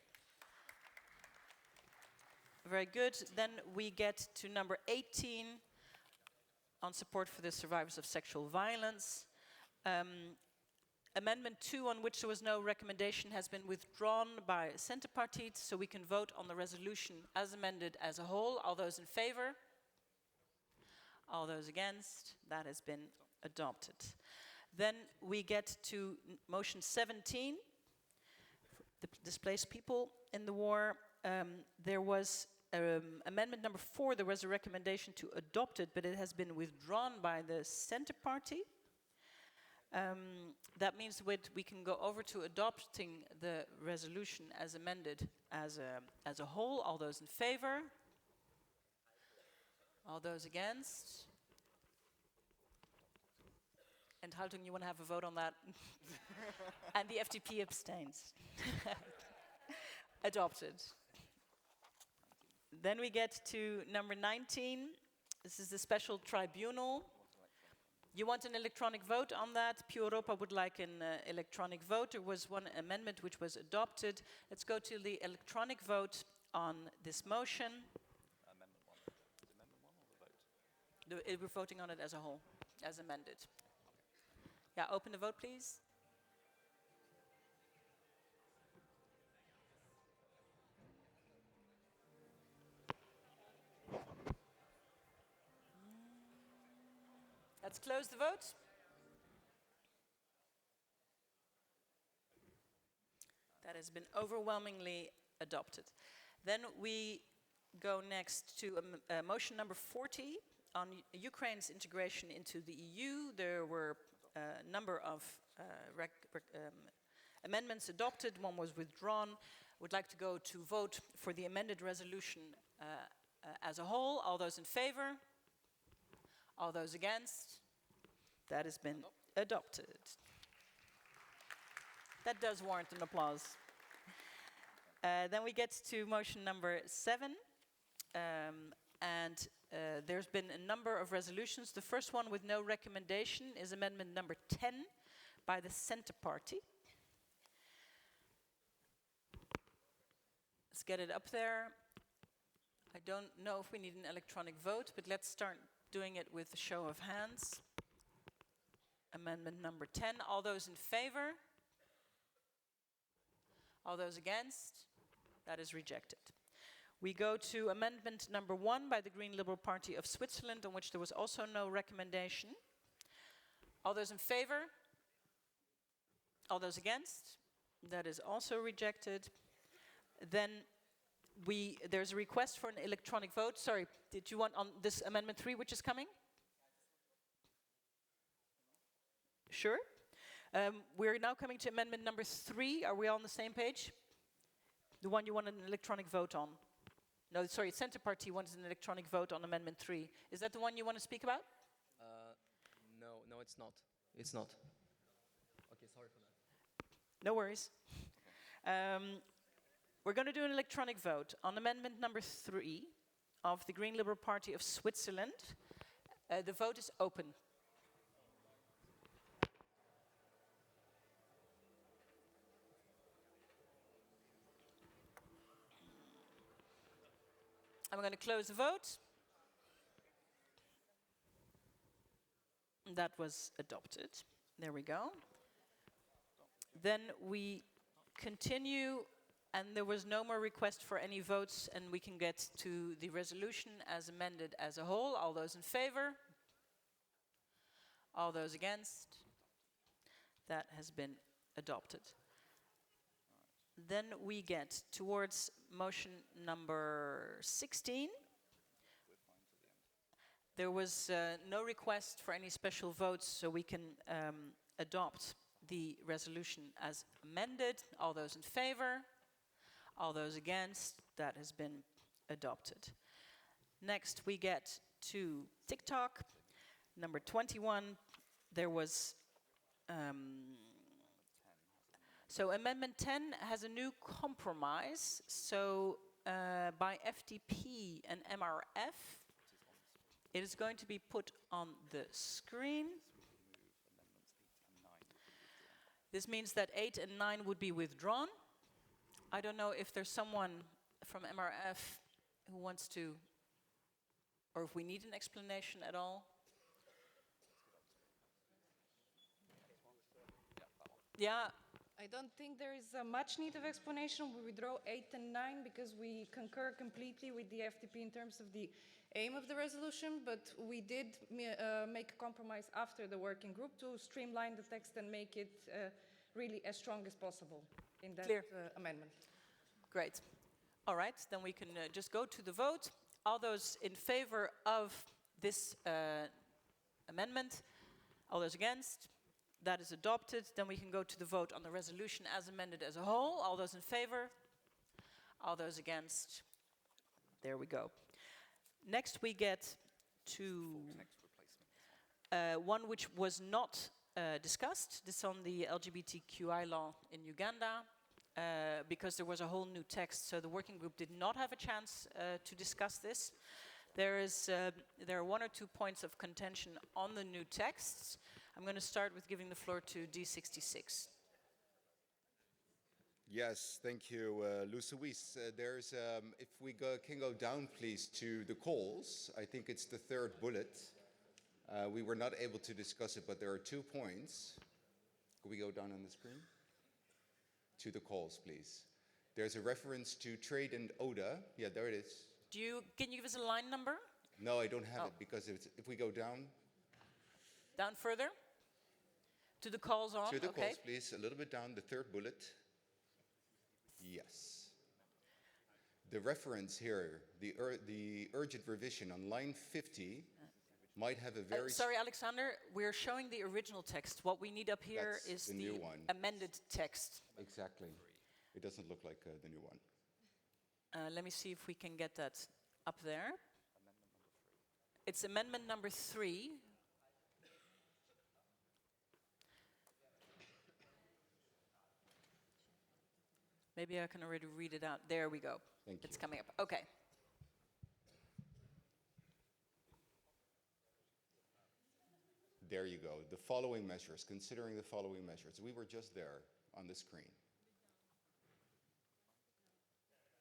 Very good. Then we get to number 18 on support for the survivors of sexual violence. Amendment 2, on which there was no recommendation, has been withdrawn by Centre Party, so we can vote on the resolution as amended as a whole. All those in favor? All those against? That has been adopted. Then we get to motion 17, the displaced people in the war. There was amendment number 4, there was a recommendation to adopt it, but it has been withdrawn by the Centre Party. That means we can go over to adopting the resolution as amended as a whole. All those in favor? All those against? And Haltung, you want to have a vote on that? And the FDP abstains. Adopted. Then we get to number 19. This is the special tribunal. You want an electronic vote on that? Pu Europa would like an electronic vote. There was one amendment which was adopted. Let's go to the electronic vote on this motion. Amendment 1. Is amendment 1 or the vote? We're voting on it as a whole, as amended. Yeah, open the vote, please. Let's close the vote. That has been overwhelmingly adopted. Then we go next to motion number 40 on Ukraine's integration into the EU. There were a number of amendments adopted. One was withdrawn. Would like to go to vote for the amended resolution as a whole. All those in favor? All those against? That has been adopted. That does warrant an applause. Then we get to motion number 7. There's been a number of resolutions. The first one with no recommendation is amendment number 10 by the Centre Party. Let's get it up there. I don't know if we need an electronic vote, but let's start doing it with a show of hands. Amendment number 10. All those in favor? All those against? That is rejected. We go to amendment number 1 by the Green Liberal Party of Switzerland, on which there was also no recommendation. All those in favor? All those against? That is also rejected. Then there's a request for an electronic vote. Sorry, did you want on this amendment 3, which is coming? Sure. We're now coming to amendment number 3. Are we all on the same page? The one you want an electronic vote on? No, sorry, Centre Party wants an electronic vote on amendment 3. Is that the one you want to speak about? No, it's not. It's not. Okay, sorry for that. No worries. We're going to do an electronic vote on amendment number 3 of the Green Liberal Party of Switzerland. The vote is open. I'm going to close the vote. That was adopted. There we go. Then we continue, and there was no more request for any votes, and we can get to the resolution as amended as a whole. All those in favor? All those against? That has been adopted. Then we get towards motion number 16. There was no request for any special votes, so we can adopt the resolution as amended. All those in favor? All those against? That has been adopted. Next, we get to TikTok. Number 21, there was... so Amendment 10 has a new compromise. So by FDP and MRF, it is going to be put on the screen. This means that 8 and 9 would be withdrawn. I don't know if there's someone from MRF who wants to, or if we need an explanation at all. Yeah. I don't think there is much need of explanation. We withdraw 8 and 9 because we concur completely with the FDP in terms of the aim of the resolution, but we did make a compromise after the working group to streamline the text and make it really as strong as possible in that amendment. Great. All right, then we can just go to the vote. All those in favor of this amendment? All those against? That is adopted. Then we can go to the vote on the resolution as amended as a whole. All those in favor? All those against? There we go. Next we get to one which was not discussed. This is on the LGBTQI law in Uganda, because there was a whole new text, so the working group did not have a chance to discuss this. There are 1 or 2 points of contention on the new texts. I'm going to start with giving the floor to D66. Yes, thank you, Luis. There's, if we can go down, please, to the calls. I think it's the 3rd bullet. We were not able to discuss it, but there are 2 points. Could we go down on the screen? To the calls, please. There's a reference to trade and ODA. Yeah, there it is. Can you give us a line number? No, I don't have it, because if we go down. Down further? To the calls on? To the calls, please. A little bit down, the 3rd bullet. Yes. The reference here, the urgent revision on line 50 might have a very... sorry, Alexander, we're showing the original text. What we need up here is the new one. Amended text. Exactly. It doesn't look like the new one. Let me see if we can get that up there. It's amendment number 3. Maybe I can already read it out. There we go. Thank you. It's coming up. Okay. There you go. The following measures, considering the following measures. We were just there on the screen.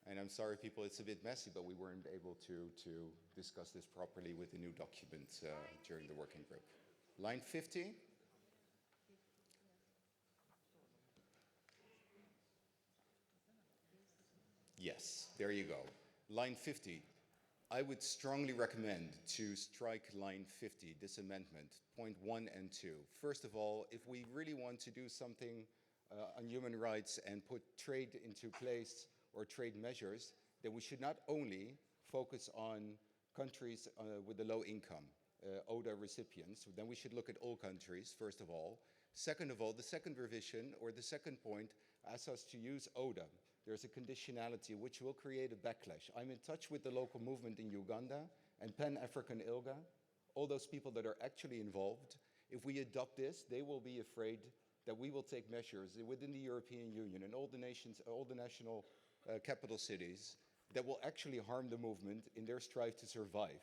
And I'm sorry, people, it's a bit messy, but we weren't able to discuss this properly with the new document during the working group. Line 50. Yes, there you go. Line 50. I would strongly recommend to strike line 50, this amendment, point 1 and 2. First of all, if we really want to do something on human rights and put trade into place or trade measures, then we should not only focus on countries with a low income, ODA recipients, then we should look at all countries, first of all. Second of all, the second revision, or the second point, asks us to use ODA. There's a conditionality which will create a backlash. I'm in touch with the local movement in Uganda and Pan-African ILGA, all those people that are actually involved. If we adopt this, they will be afraid that we will take measures within the European Union and all the nations, all the national capital cities that will actually harm the movement in their strive to survive.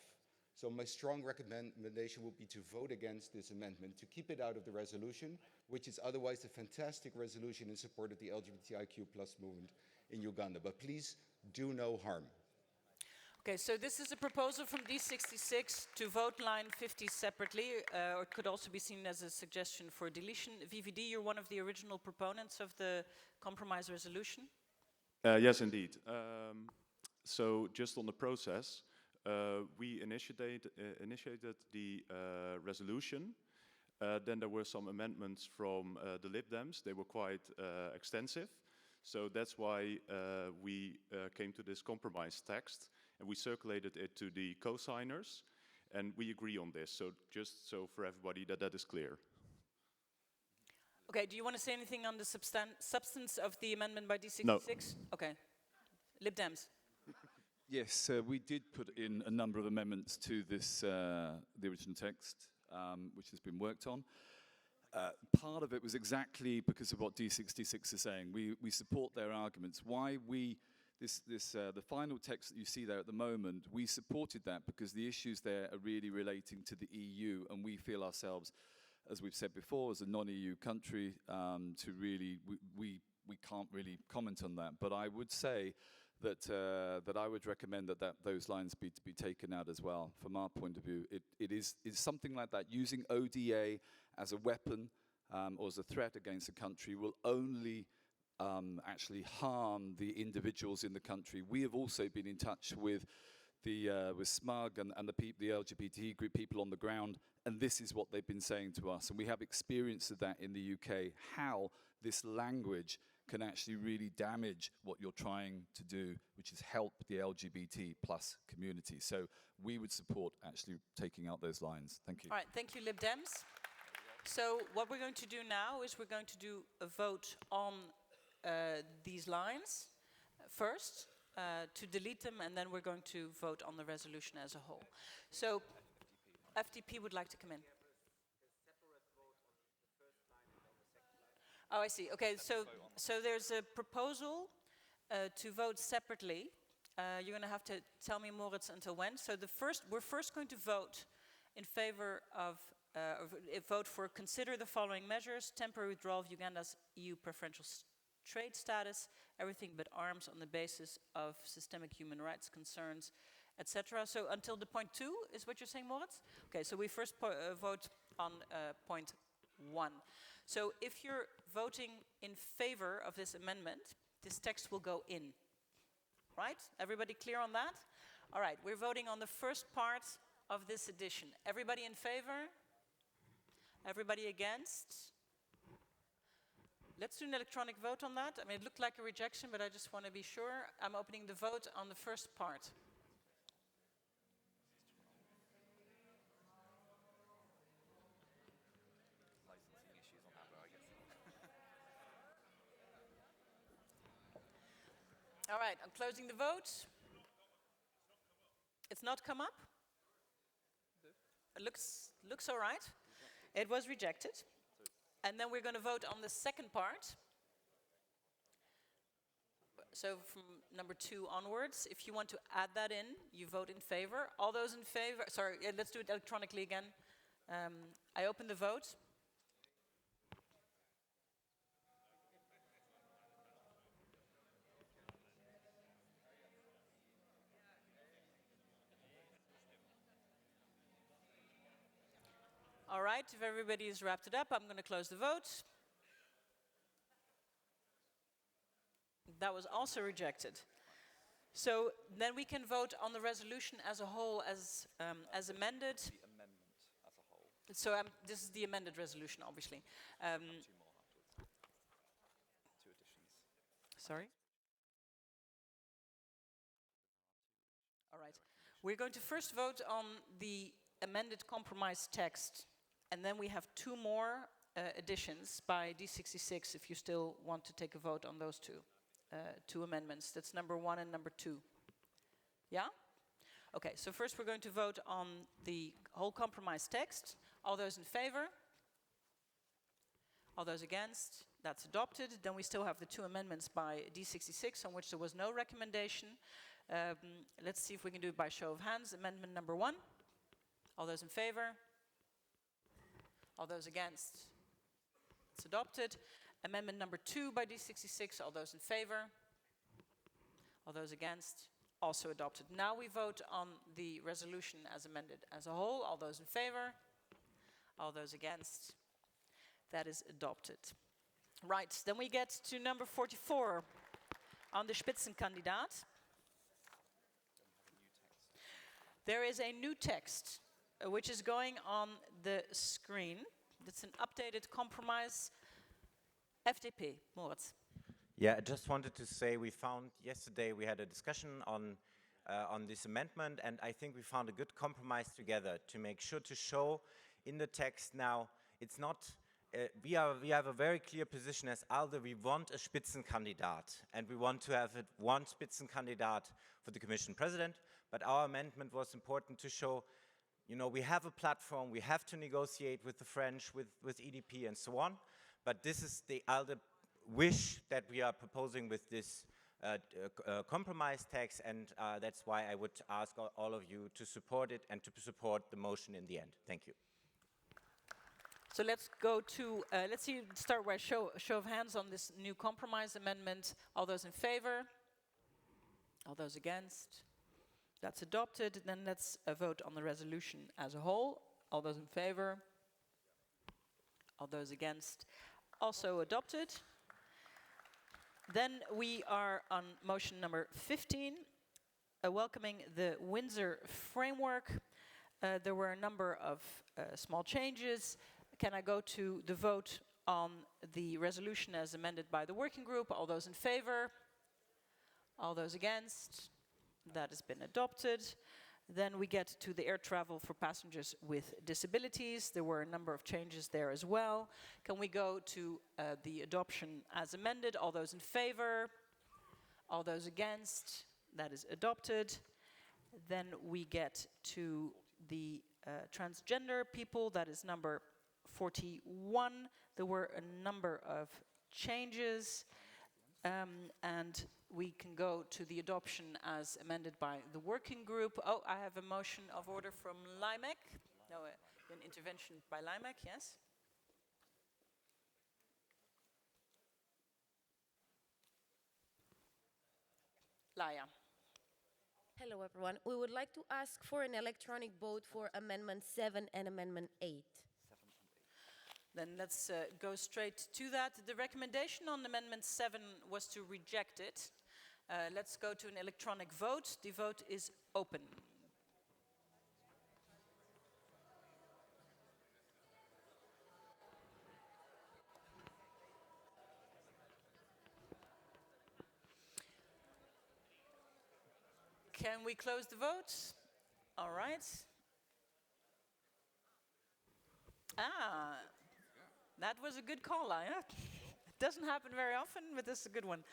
So my strong recommendation would be to vote against this amendment, to keep it out of the resolution, which is otherwise a fantastic resolution in support of the LGBTIQ+ movement in Uganda. But please do no harm. Okay, so this is a proposal from D66 to vote line 50 separately, or it could also be seen as a suggestion for deletion. VVD, you're one of the original proponents of the compromise resolution? Yes, indeed. So just on the process, we initiated the resolution. Then there were some amendments from the Lib Dems. They were quite extensive. So that's why we came to this compromise text, and we circulated it to the co-signers, and we agree on this. So just so for everybody that is clear. Okay, do you want to say anything on the substance of the amendment by D66? No. Okay. Lib Dems. Yes, we did put in a number of amendments to this, the original text, which has been worked on. Part of it was exactly because of what D66 is saying. We support their arguments. Why we, the final text that you see there at the moment, we supported that because the issues there are really relating to the EU, and we feel ourselves, as we've said before, as a non-EU country, to really, we can't really comment on that. But I would say that I would recommend that those lines be taken out as well. From our point of view, it is something like that. Using ODA as a weapon or as a threat against a country will only actually harm the individuals in the country. We have also been in touch with with SMUG and the LGBT group people on the ground, and this is what they've been saying to us. And we have experience of that in the UK, how this language can actually really damage what you're trying to do, which is help the LGBT plus community. So we would support actually taking out those lines. Thank you. All right, thank you, Lib Dems. So what we're going to do now is we're going to do a vote on these lines first, to delete them, and then we're going to vote on the resolution as a whole. So FDP would like to come in. Oh, I see. Okay, so there's a proposal to vote separately. You're going to have to tell me, Moritz, until when. So we're first going to vote in favor of, vote for consider the following measures: temporary withdrawal of Uganda's EU preferential trade status, everything but arms on the basis of systemic human rights concerns, etc. So until the point 2 is what you're saying, Moritz? Okay, so we first vote on point 1. So if you're voting in favor of this amendment, this text will go in. Right? Everybody clear on that? All right, we're voting on the first part of this edition. Everybody in favor? Everybody against? Let's do an electronic vote on that. I mean, it looked like a rejection, but I just want to be sure. I'm opening the vote on the first part. All right, I'm closing the vote. It's not come up? It looks all right. It was rejected. And then we're going to vote on the second part. So from number 2 onwards, if you want to add that in, you vote in favor. All those in favor, sorry, let's do it electronically again. I open the vote. All right, if everybody has wrapped it up, I'm going to close the vote. That was also rejected. So then we can vote on the resolution as a whole as amended. The amendment as a whole. So this is the amended resolution, obviously. Two more afterwards. 2 additions. Sorry? All right. We're going to first vote on the amended compromise text, and then we have 2 more additions by D66 if you still want to take a vote on those 2 amendments. That's number 1 and number 2. Yeah? Okay, so first we're going to vote on the whole compromise text. All those in favor? All those against? That's adopted. Then we still have the 2 amendments by D66 on which there was no recommendation. Let's see if we can do it by show of hands. Amendment number 1. All those in favor? All those against? It's adopted. Amendment number 2 by D66. All those in favor? All those against? Also adopted. Now we vote on the resolution as amended as a whole. All those in favor? All those against? That is adopted. Right, then we get to number 44 on the Spitzenkandidat. There is a new text which is going on the screen. It's an updated compromise. FDP, Moritz. Yeah, I just wanted to say we found yesterday we had a discussion on this amendment, and I think we found a good compromise together to make sure to show in the text now it's not. We have a very clear position as ALDE. We want a Spitzenkandidat, and we want to have one Spitzenkandidat for the Commission President. But our amendment was important to show, you know, we have a platform. We have to negotiate with the French, with EDP, and so on. But this is the ALDE wish that we are proposing with this compromise text, and that's why I would ask all of you to support it and to support the motion in the end. Thank you. So let's go to, start with a show of hands on this new compromise amendment. All those in favor? All those against? That's adopted. Then let's vote on the resolution as a whole. All those in favor? All those against? Also adopted. Then we are on motion number 15, welcoming the Windsor framework. There were a number of small changes. Can I go to the vote on the resolution as amended by the working group? All those in favor? All those against? That has been adopted. Then we get to the air travel for passengers with disabilities. There were a number of changes there as well. Can we go to the adoption as amended? All those in favor? All those against? That is adopted. Then we get to the transgender people. That is number 41. There were a number of changes, and we can go to the adoption as amended by the working group. Oh, I have a motion of order from Limec. No, an intervention by Limec, yes? Laia. Hello, everyone. We would like to ask for an electronic vote for Amendment 7 and Amendment 8. Then let's go straight to that. The recommendation on Amendment 7 was to reject it. Let's go to an electronic vote. The vote is open. Can we close the vote? All right. That was a good call, Laia. It doesn't happen very often, but this is a good one.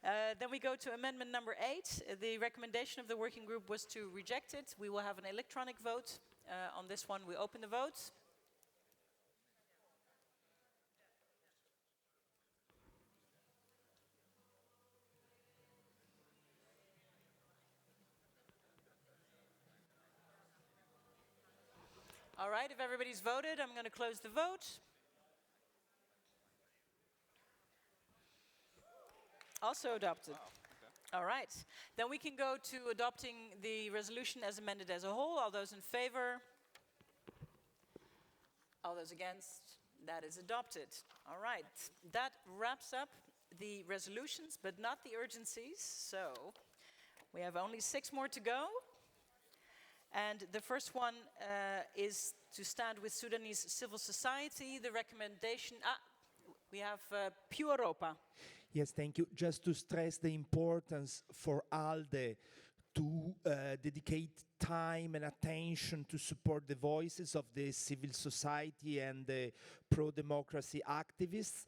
Then we go to amendment number 8. The recommendation of the working group was to reject it. We will have an electronic vote. On this one, we open the vote. All right, if everybody's voted, I'm going to close the vote. Also adopted. Wow, okay. All right. Then we can go to adopting the resolution as amended as a whole. All those in favor? All those against? That is adopted. All right. That wraps up the resolutions, but not the urgencies. So we have only 6 more to go. And the first one is to stand with Sudanese civil society. The recommendation, we have Più Europa. Yes, thank you. Just to stress the importance for ALDE to dedicate time and attention to support the voices of the civil society and the pro-democracy activists,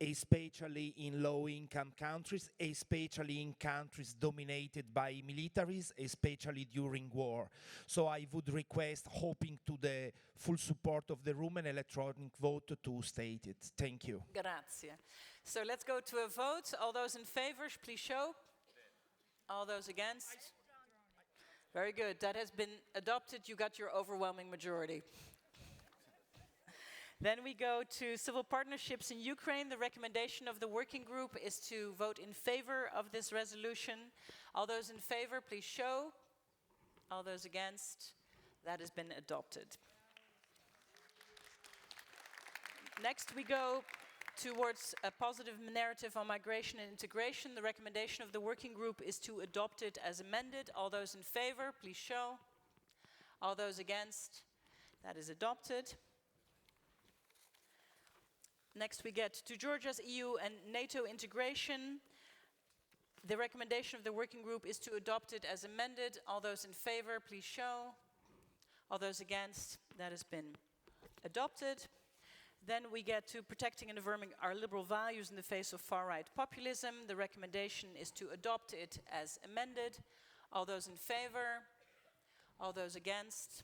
especially in low-income countries, especially in countries dominated by militaries, especially during war. So I would request, hoping to the full support of the room, an electronic vote to state it. Thank you. Grazie. So let's go to a vote. All those in favor, please show. All those against? Very good. That has been adopted. You got your overwhelming majority. Then we go to civil partnerships in Ukraine. The recommendation of the working group is to vote in favor of this resolution. All those in favor, please show. All those against? That has been adopted. Next, we go towards a positive narrative on migration and integration. The recommendation of the working group is to adopt it as amended. All those in favor, please show. All those against? That is adopted. Next, we get to Georgia's EU and NATO integration. The recommendation of the working group is to adopt it as amended. All those in favor, please show. All those against, that has been adopted. Then we get to protecting and affirming our liberal values in the face of far-right populism. The recommendation is to adopt it as amended. All those in favor? All those against?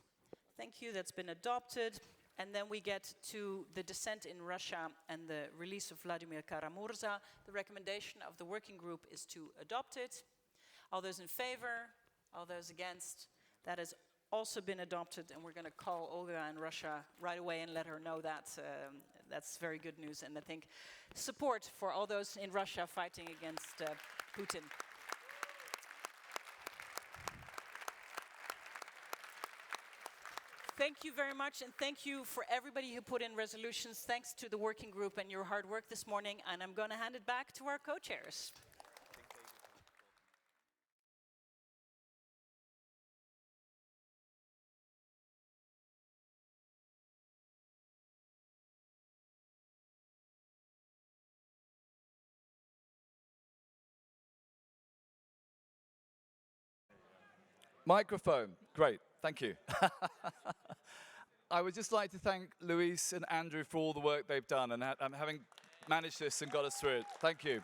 Thank you, that's been adopted. And then we get to the dissent in Russia and the release of Vladimir Kara-Murza. The recommendation of the working group is to adopt it. All those in favor? All those against? That has also been adopted, and we're going to call Olga in Russia right away and let her know that. That's very good news, and I think support for all those in Russia fighting against Putin. Thank you very much, and thank you for everybody who put in resolutions. Thanks to the working group and your hard work this morning, and I'm going to hand it back to our co-chairs. Microphone, great, thank you. I would just like to thank Luis and Andrew for all the work they've done and having managed this and got us through it. Thank you.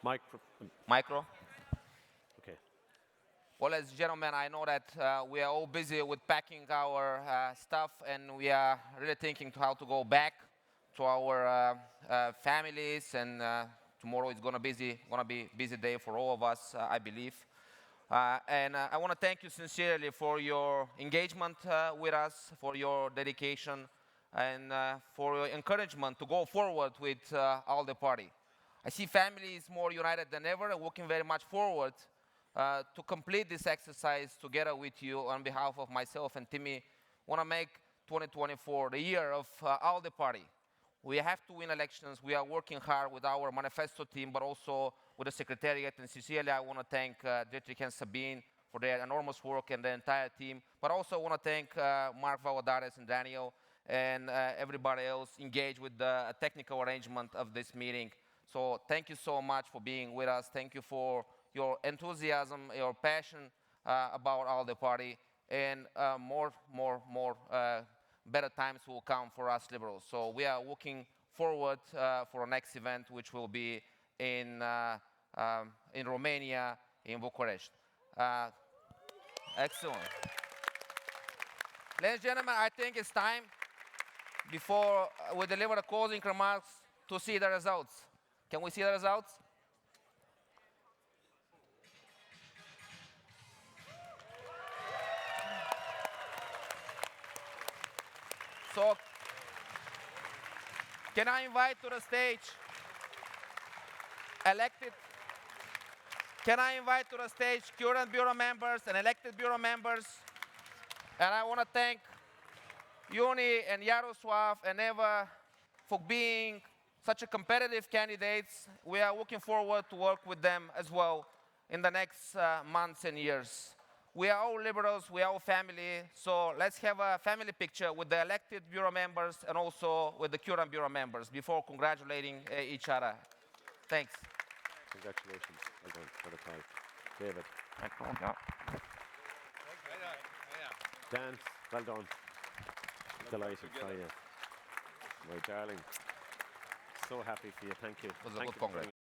Micro. Okay. Well, ladies and gentlemen, I know that we are all busy with packing our stuff, and we are really thinking to how to go back to our families. And tomorrow is gonna be a busy day for all of us, I believe. And I want to thank you sincerely for your engagement with us, for your dedication, and for your encouragement to go forward with ALDE Party. I see families more united than ever, working very much forward to complete this exercise together with you. On behalf of myself and Timmy, want to make 2024 the year of ALDE Party. We have to win elections. We are working hard with our manifesto team, but also with the Secretariat. And sincerely, I want to thank Dietrich and Sabine for their enormous work and the entire team. But also want to thank Mark Valladares and Daniel and everybody else engaged with the technical arrangement of this meeting. So thank you so much for being with us. Thank you for your enthusiasm, your passion about ALDE Party, and better times will come for us liberals. So we are looking forward for our next event, which will be in Romania, in Bucharest. Excellent. Ladies and gentlemen, I think it's time, before we deliver the closing remarks, to see the results. Can we see the results? So, can I invite to the stage current bureau members and elected bureau members? And I want to thank Yuni and Yaroslav and Eva for being such a competitive candidates. We are looking forward to work with them as well in the next months and years. We are all liberals, we are all family, so let's have a family picture with the elected bureau members and also with the current bureau members before congratulating each other. Thanks. Congratulations. Well done. What a time. David. Dan, well done. Delighted for you. My darling. So happy for you. Thank you. It was a Thank good you for congress.